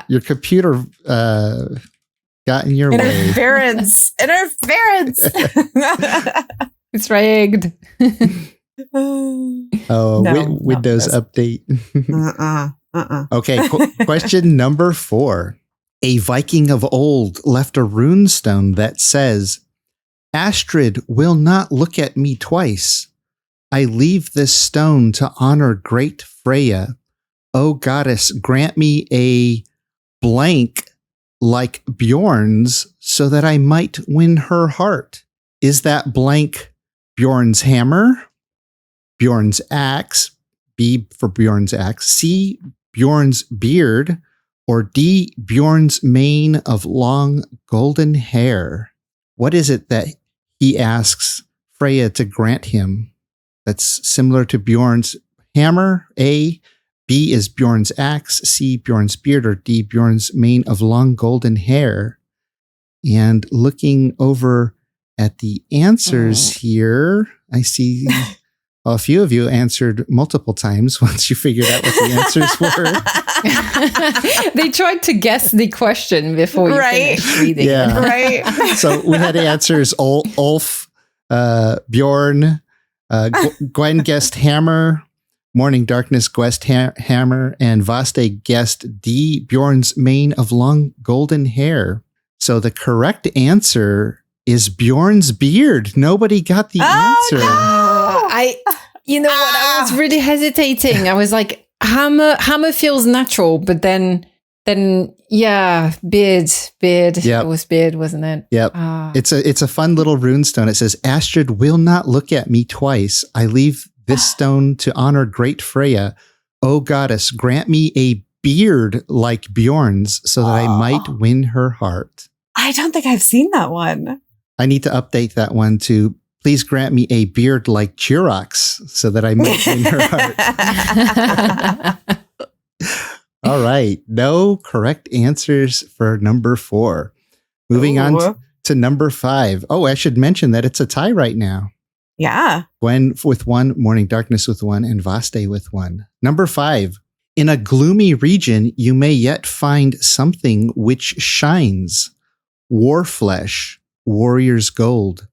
Your computer got in your way. Interference. It's rigged. Windows update. Okay, question number 4. A Viking of old left a runestone that says, Astrid will not look at me twice. I leave this stone to honor great Freya. O goddess, grant me a blank like Bjorn's so that I might win her heart. Is that blank Bjorn's hammer, Bjorn's axe, B for Bjorn's axe, C, Bjorn's beard, or D, Bjorn's mane of long golden hair? What is it that he asks Freya to grant him that's similar to Bjorn's hammer? A, B is Bjorn's axe, C, Bjorn's beard, or D, Bjorn's mane of long golden hair. And looking over at the answers here, I see a few of you answered multiple times once you figured out what the answers were. They tried to guess the question before you finished reading. Yeah. Right. So we had answers Ulf, Bjorn, Gwen guessed hammer, Morning Darkness guessed hammer, and Vaste guessed D, Bjorn's mane of long golden hair. So the correct answer is Bjorn's beard. Nobody got the answer. No. You know what? I was really hesitating. I was like, hammer feels natural, but then yeah, beard. Yep. It was beard, wasn't it? Yep. It's a fun little runestone. It says, Astrid will not look at me twice. I leave this stone to honor great Freya. O goddess, grant me a beard like Bjorn's so that I might win her heart. I don't think I've seen that one. I need to update that one to please grant me a beard like Jiroc's so that I might win her heart. All right. No correct answers for number 4. Moving on to number 5. Oh, I should mention that it's a tie right now. Yeah. Gwen with 1, Morning Darkness with 1, and Vaste with 1. Number 5. In a gloomy region, you may yet find something which shines. War flesh, warrior's gold,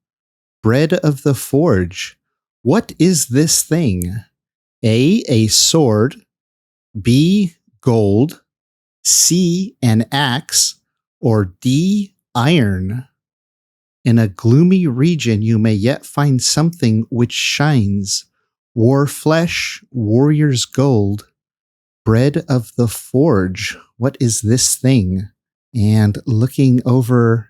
bread of the forge. What is this thing? A sword, B, gold, C, an axe, or D, iron. In a gloomy region, you may yet find something which shines. War flesh, warrior's gold, bread of the forge. What is this thing? And looking over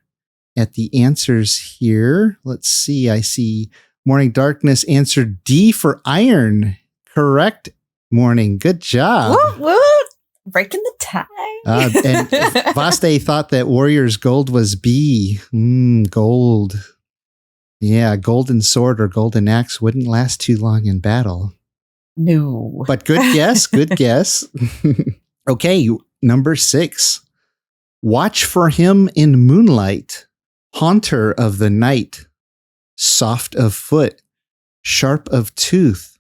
at the answers here, let's see. I see Morning Darkness answered D for iron. Correct, Morning. Good job. Woo, woo. Breaking the tie. And Vaste thought that Warrior's Gold was B. Gold. Yeah, golden sword or golden axe wouldn't last too long in battle. No. But good guess. Good guess. Okay, number 6. Watch for him in moonlight, haunter of the night, soft of foot, sharp of tooth,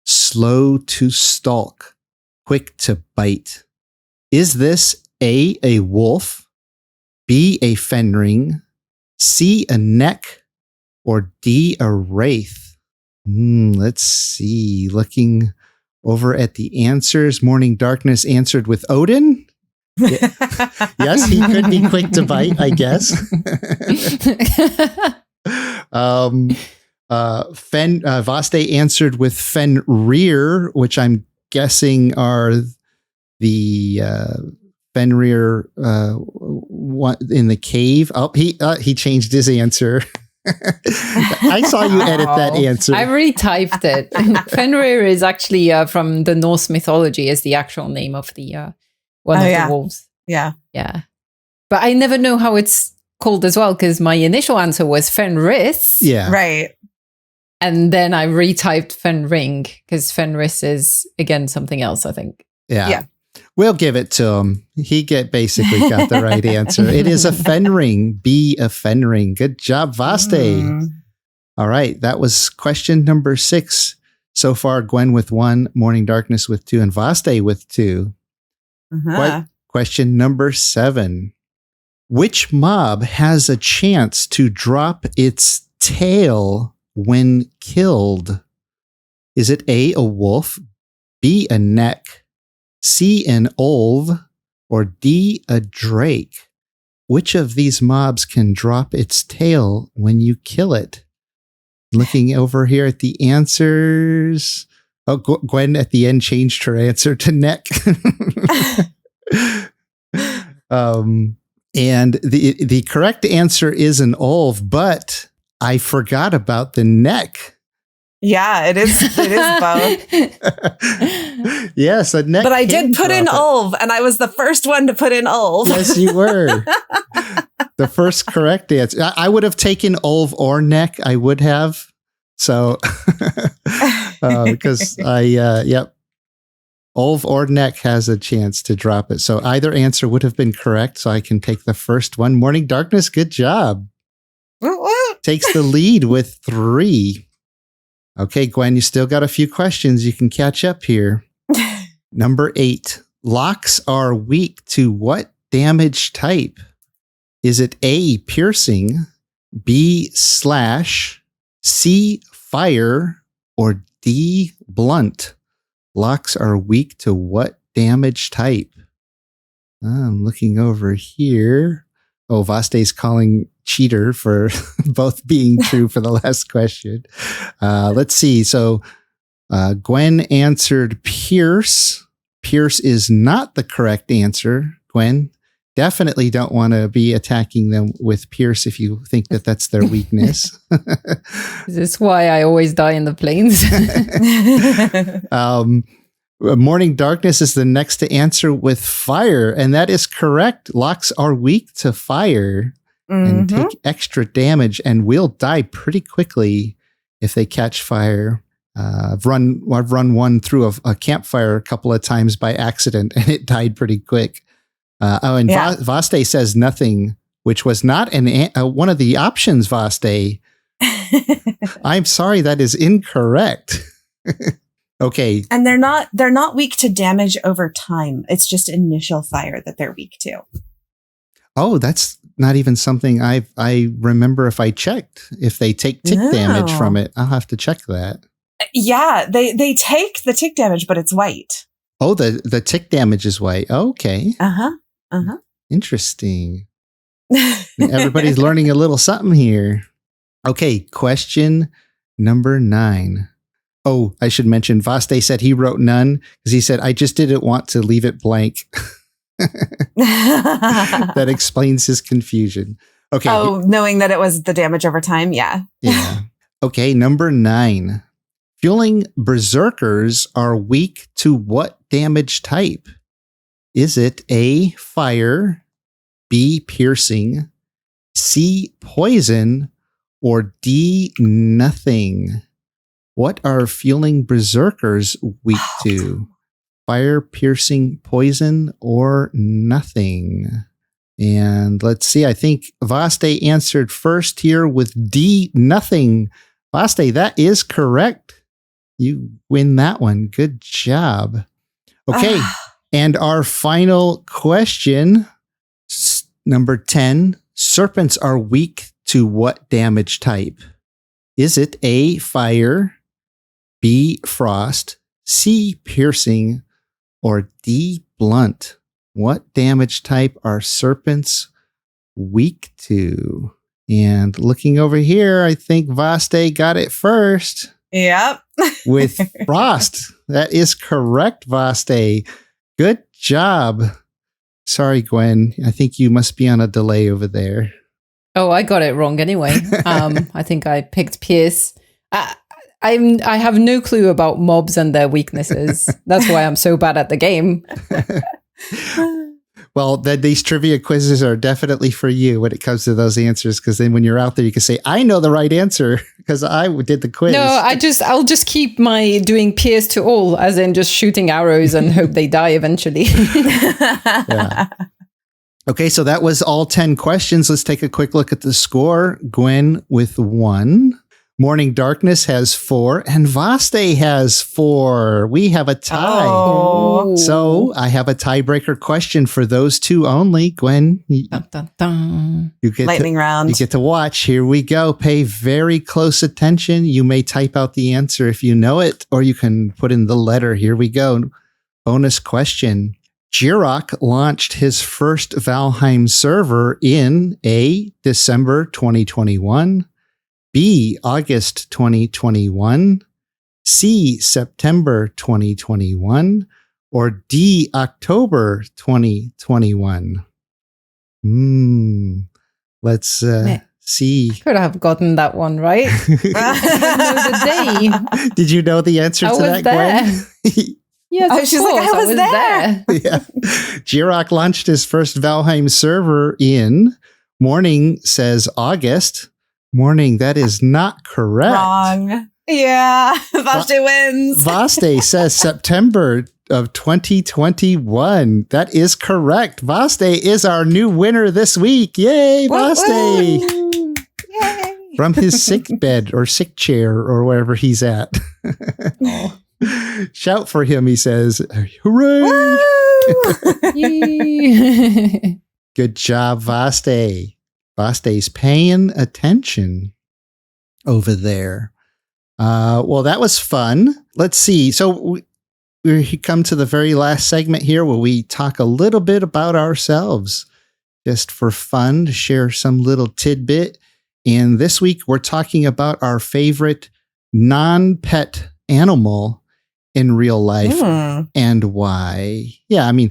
slow to stalk, quick to bite. Is this A wolf, B, a fenring, C, a neck, or D, a wraith? Let's see. Looking over at the answers, Morning Darkness answered with Odin. Yes, he could be quick to bite, I guess. Vaste answered with Fenrir, which I'm guessing are the Fenrir in the cave. Oh, he changed his answer. I saw you edit that answer. I retyped it. Fenrir is actually from the Norse mythology, is the actual name of the one of the wolves. Yeah. Yeah. But I never know how it's called as well, because my initial answer was Fenris. Yeah. Right. And then I retyped Fenring, because Fenris is, again, something else, I think. Yeah. We'll give it to him. He basically got the right answer. It is a Fenring. B, a Fenring. Good job, Vaste. All right. That was question number 6. So far, Gwen with 1, Morning Darkness with 2, and Vaste with 2. Question number 7. Which mob has a chance to drop its tail when killed? Is it A, a wolf, B, a neck, C, an olve, or D, a drake? Which of these mobs can drop its tail when you kill it? Looking over here at the answers. Oh, Gwen at the end changed her answer to neck. And the correct answer is an olv, but I forgot about the neck. Yeah, it is both. Yes, a neck. But I did put in olv, and I was the first one to put in olv. Yes, you were. The first correct answer. I would have taken olv or neck. I would have. So, because yep. Olv or neck has a chance to drop it. So either answer would have been correct. So I can take the first one. Morning Darkness, good job. Takes the lead with 3. Okay, Gwen, you still got a few questions. You can catch up here. Number 8. Locks are weak to what damage type? Is it A, piercing, B, slash, C, fire, or D, blunt? Locks are weak to what damage type? I'm looking over here. Oh, Vaste's calling cheater for both being true for the last question. Let's see. So Gwen answered Pierce. Pierce is not the correct answer. Gwen, definitely don't want to be attacking them with Pierce if you think that that's their weakness. Is this why I always die in the plains? Morning Darkness is the next to answer with fire, and that is correct. Locks are weak to fire and take extra damage and will die pretty quickly if they catch fire. I've run one through a campfire a couple of times by accident, and it died pretty quick. Vaste says nothing, which was not one of the options, Vaste. I'm sorry, that is incorrect. Okay. And they're not weak to damage over time. It's just initial fire that they're weak to. Oh, that's not even something I remember if I checked. If they take tick damage from it, I'll have to check that. Yeah, they take the tick damage, but it's white. Oh, the tick damage is white. Okay. Uh-huh. Interesting. Everybody's learning a little something here. Okay, question number 9. Oh, I should mention, Vaste said he wrote none because he said, I just didn't want to leave it blank. That explains his confusion. Okay. Oh, knowing that it was the damage over time. Yeah. Yeah. Okay. Number 9. Fueling berserkers are weak to what damage type? Is it A, fire, B, piercing, C, poison, or D, nothing? What are fueling berserkers weak to? Fire, piercing, poison, or nothing? And let's see. I think Vaste answered first here with D, nothing. Vaste, that is correct. You win that one. Good job. Okay. And our final question, number 10. Serpents are weak to what damage type? Is it A, fire, B, frost, C, piercing, or D, blunt? What damage type are serpents weak to? And looking over here, I think Vaste got it first. Yep. With frost. That is correct, Vaste. Good job. Sorry, Gwen. I think you must be on a delay over there. Oh, I got it wrong anyway. I think I picked Pierce. I have no clue about mobs and their weaknesses. That's why I'm so bad at the game. Well, these trivia quizzes are definitely for you when it comes to those answers, because then when you're out there, you can say, I know the right answer because I did the quiz. No, I'll just keep my doing Pierce to all, as in just shooting arrows and hope they die eventually. Yeah. Okay, so that was all 10 questions. Let's take a quick look at the score. Gwen with 1. Morning Darkness has 4, and Vaste has 4. We have a tie. Oh. So I have a tiebreaker question for those two only. Gwen, Dun, dun, dun. you get Lightning round. You get to watch. Here we go. Pay very close attention. You may type out the answer if you know it, or you can put in the letter. Here we go. Bonus question. Jiroc launched his first Valheim server in A, December 2021, B, August 2021, C, September 2021, or D, October 2021? Let's see. Could have gotten that one right. the day. Did you know the answer to that, Gwen? Yes, she's like, I was there. Yeah. Jiroc launched his first Valheim server in Morning says August. Morning, that is not correct. Wrong. Yeah. Vaste wins. Vaste says September of 2021. That is correct. Vaste is our new winner this week. Yay, Vaste. Yay. From his sick bed or sick chair or wherever he's at. Shout for him, he says. Hooray! Good job, Vaste. Vaste's paying attention over there. Well, that was fun. Let's see. So we come to the very last segment here where we talk a little bit about ourselves, just for fun, to share some little tidbit. And this week we're talking about our favorite non-pet animal in real life and why. Yeah, I mean,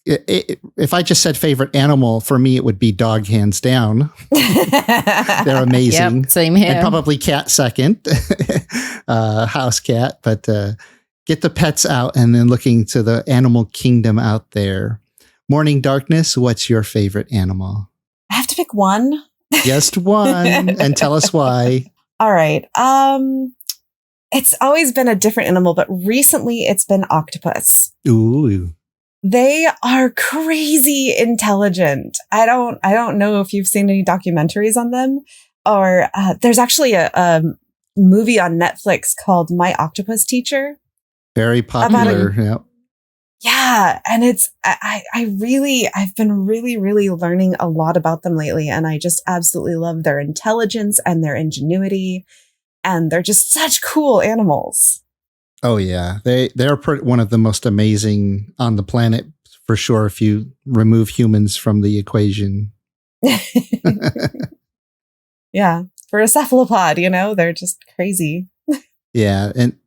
if I just said favorite animal, for me it would be dog, hands down. They're amazing. Yep, same here. And probably cat second, house cat. But get the pets out and then looking to the animal kingdom out there. Morning Darkness, what's your favorite animal? I have to pick one. Just one, and tell us why. All right. It's always been a different animal, but recently it's been octopus. Ooh. They are crazy intelligent. I don't know if you've seen any documentaries on them, or there's actually a movie on Netflix called My Octopus Teacher. Very popular. Yep. Yeah. And I've been really learning a lot about them lately. And I just absolutely love their intelligence and their ingenuity. And they're just such cool animals. Oh yeah, they're one of the most amazing on the planet for sure. If you remove humans from the equation, yeah, for a cephalopod, they're just crazy. Yeah, and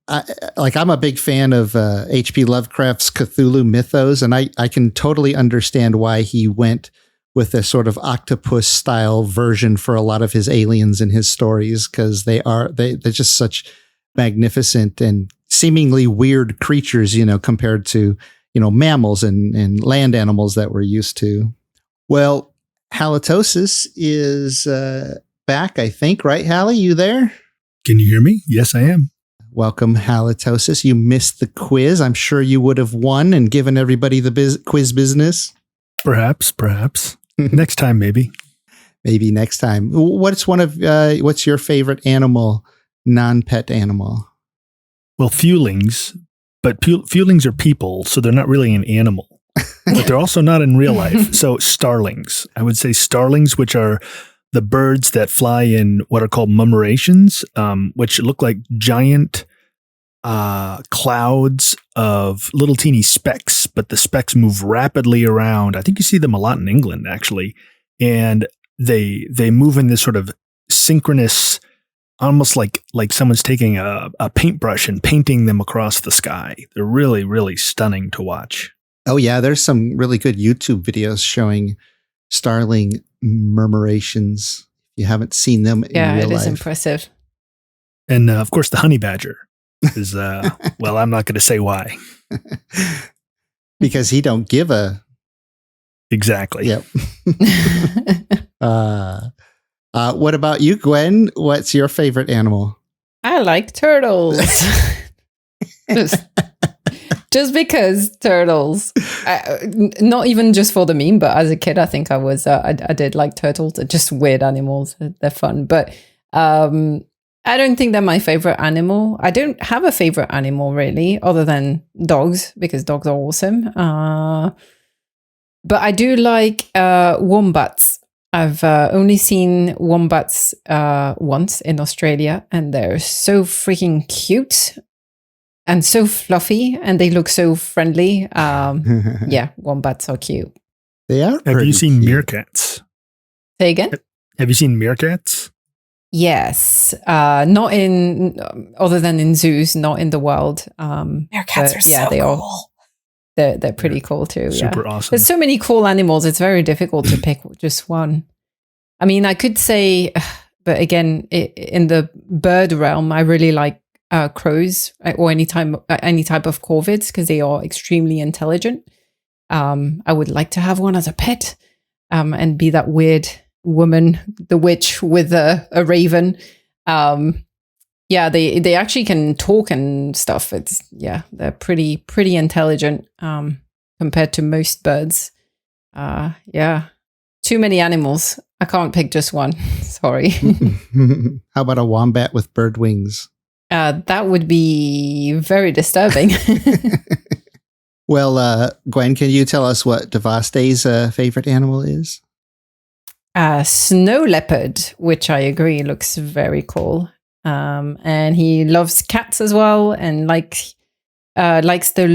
I'm a big fan of H.P. Lovecraft's Cthulhu mythos, and I can totally understand why he went with a sort of octopus style version for a lot of his aliens in his stories, because they're just such magnificent and seemingly weird creatures, compared to, mammals and land animals that we're used to. Well, halitosis is back, I think, right, Hallie? You there? Can you hear me? Yes, I am. Welcome, halitosis. You missed the quiz. I'm sure you would have won and given everybody the quiz business. Perhaps. Next time, maybe. Maybe next time. What's your favorite animal, non-pet animal? Well, fewlings, but fewlings are people, so they're not really an animal. But they're also not in real life. So starlings. I would say starlings, which are the birds that fly in what are called murmurations, which look like giant clouds of little teeny specks, but the specks move rapidly around. I think you see them a lot in England, actually. And they move in this sort of synchronous, almost like someone's taking a paintbrush and painting them across the sky. They're really, really stunning to watch. Oh yeah, there's some really good YouTube videos showing starling murmurations. You haven't seen them in real life. Yeah, it is impressive. And of course, the honey badger is, well, I'm not going to say why. Because he don't give a... Exactly. Yep. What about you, Gwen? What's your favorite animal? I like turtles. just because turtles. Not even just for the meme, but as a kid, I think I did like turtles. They're just weird animals. They're fun. But I don't think they're my favorite animal. I don't have a favorite animal really, other than dogs, because dogs are awesome. But I do like wombats. I've only seen wombats once in Australia, and they're so freaking cute. and so fluffy, and they look so friendly. Yeah, wombats are cute. They are. Have you seen cute. meerkats? Say again? Have you seen meerkats? Yes, not in other than in zoos, not in the wild. Meerkats are so cool. They're pretty cool too. Super awesome. There's so many cool animals. It's very difficult to pick just one. I mean, I could say, but again, in the bird realm, I really like crows or any type of corvids because they are extremely intelligent. I would like to have one as a pet, and be that weird woman, the witch with a raven. Yeah, they actually can talk and stuff. They're pretty intelligent compared to most birds. Yeah, too many animals. I can't pick just one. Sorry. How about a wombat with bird wings? That would be very disturbing. Well, Gwen, can you tell us what Devaste's favorite animal is? Snow leopard, which I agree looks very cool. And he loves cats as well, and likes the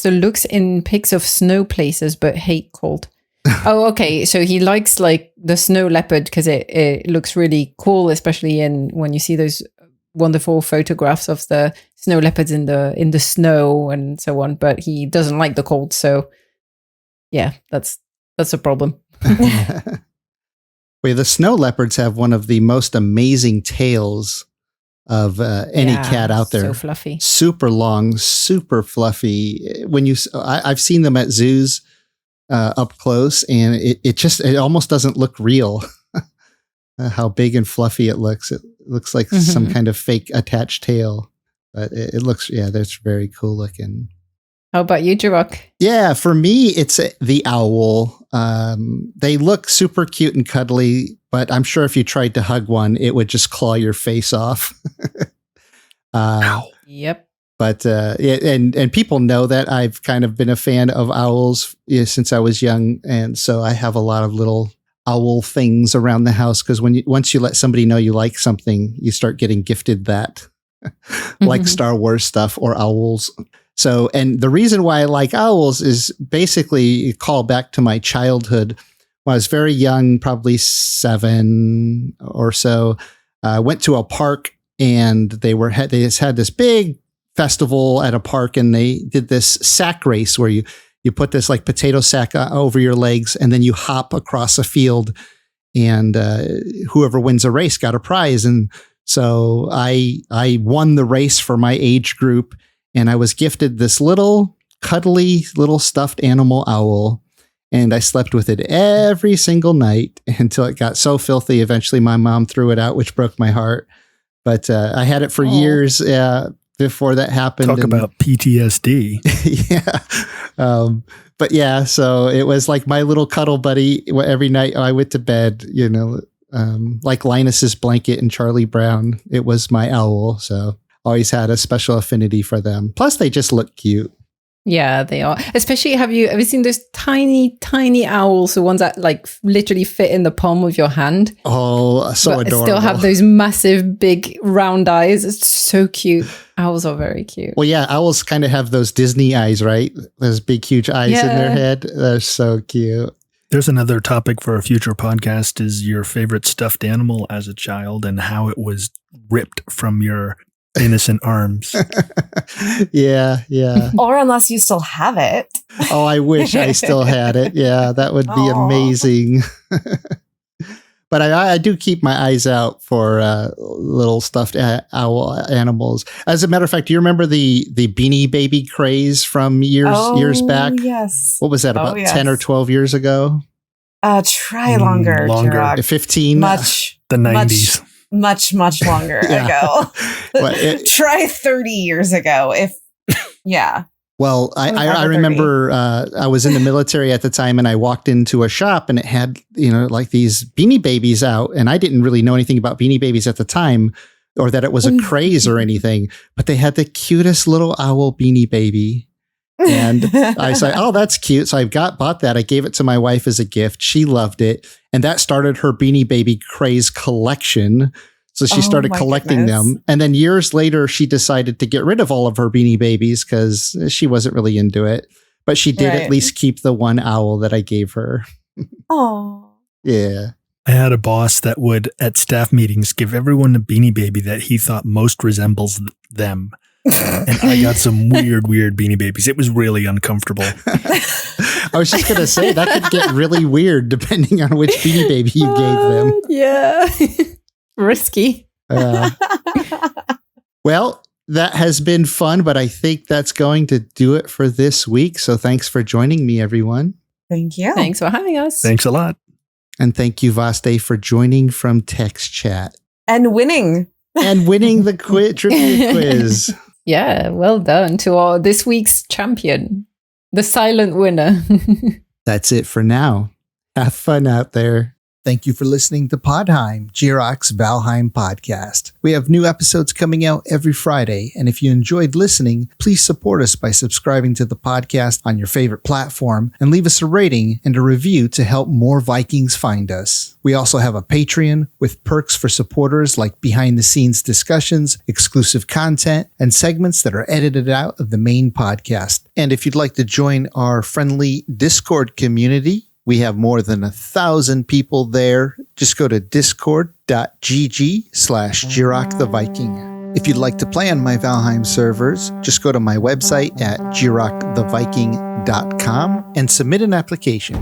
looks in pics of snow places, but hate cold. Oh, okay. So he likes like the snow leopard because it looks really cool, especially when you see those wonderful photographs of the snow leopards in the snow and so on. But he doesn't like the cold, so yeah, that's a problem. Wait, the snow leopards have one of the most amazing tails of any cat out there. So fluffy, super long, super fluffy. I've seen them at zoos up close, and it almost doesn't look real. How big and fluffy it looks. It looks like some kind of fake attached tail, but it looks, that's very cool looking. How about you, Jiroc? Yeah, for me, it's the owl. They look super cute and cuddly, but I'm sure if you tried to hug one, it would just claw your face off. Yep. But and people know that I've kind of been a fan of owls since I was young, and so I have a lot of little owl things around the house because once you let somebody know you like something, you start getting gifted that, like Star Wars stuff or owls. So, and the reason why I like owls is basically a call back to my childhood. When I was very young, probably 7 or so, I went to a park and they just had this big festival at a park, and they did this sack race where you put this like potato sack over your legs and then you hop across a field, and whoever wins a race got a prize. And so I won the race for my age group. And I was gifted this little cuddly little stuffed animal owl, and I slept with it every single night until it got so filthy. Eventually, my mom threw it out, which broke my heart. But I had it for years before that happened. Talk about PTSD. Yeah. But yeah, so it was like my little cuddle buddy. Every night I went to bed, like Linus's blanket and Charlie Brown. It was my owl. So always had a special affinity for them. Plus, they just look cute. Yeah, they are. Especially, have you ever seen those tiny, tiny owls, the ones that like literally fit in the palm of your hand? Oh, so but adorable. Still have those massive, big, round eyes. It's so cute. Owls are very cute. Well, yeah, owls kind of have those Disney eyes, right? Those big, huge eyes in their head. They're so cute. There's another topic for a future podcast: is your favorite stuffed animal as a child and how it was ripped from your innocent arms. Yeah. Or unless you still have it. Oh, I wish I still had it. Yeah, that would be amazing. But I do keep my eyes out for little stuffed owl animals. As a matter of fact, do you remember the Beanie Baby craze from years back? Yes. What was that, about 10 or 12 years ago? Try longer. 15? The 90s. Much longer ago. Try 30 years ago. Well, I remember I was in the military at the time, and I walked into a shop and it had, like these Beanie Babies out, and I didn't really know anything about Beanie Babies at the time, or that it was a craze or anything, but they had the cutest little owl Beanie Baby. And I said, oh, that's cute. So I bought that. I gave it to my wife as a gift. She loved it. And that started her Beanie Baby craze collection. So So she started my collecting goodness. them. And then years later, she decided to get rid of all of her Beanie Babies because she wasn't really into it. But she did at Right. least keep the one owl that I gave her. Oh. Yeah. I had a boss that would, at staff meetings, give everyone a Beanie Baby that he thought most resembles them. And I got some weird Beanie Babies. It was really uncomfortable. I was just going to say that could get really weird depending on which Beanie Baby you gave them. Yeah. Risky. Well, that has been fun, but I think that's going to do it for this week. So thanks for joining me, everyone. Thank you. Thanks for having us. Thanks a lot. And thank you, Vaste, for joining from Text Chat And winning. and winning the trivia quiz. Yeah, well done to this week's champion, the silent winner. That's it for now. Have fun out there. Thank you for listening to Podheim, Jiroc's Valheim podcast. We have new episodes coming out every Friday, and if you enjoyed listening, please support us by subscribing to the podcast on your favorite platform and leave us a rating and a review to help more Vikings find us. We also have a Patreon with perks for supporters like behind-the-scenes discussions, exclusive content, and segments that are edited out of the main podcast. And if you'd like to join our friendly Discord community, we have more than 1,000 people there. Just go to discord.gg/Jiroc the Viking. If you'd like to play on my Valheim servers, just go to my website at jiroctheviking.com and submit an application.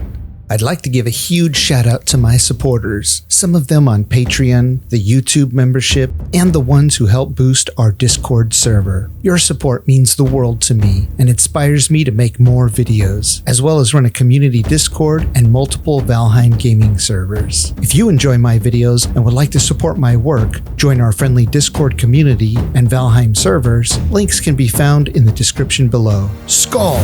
I'd like to give a huge shout out to my supporters, some of them on Patreon, the YouTube membership, and the ones who help boost our Discord server. Your support means the world to me and inspires me to make more videos, as well as run a community Discord and multiple Valheim gaming servers. If you enjoy my videos and would like to support my work, join our friendly Discord community and Valheim servers. Links can be found in the description below. Skål!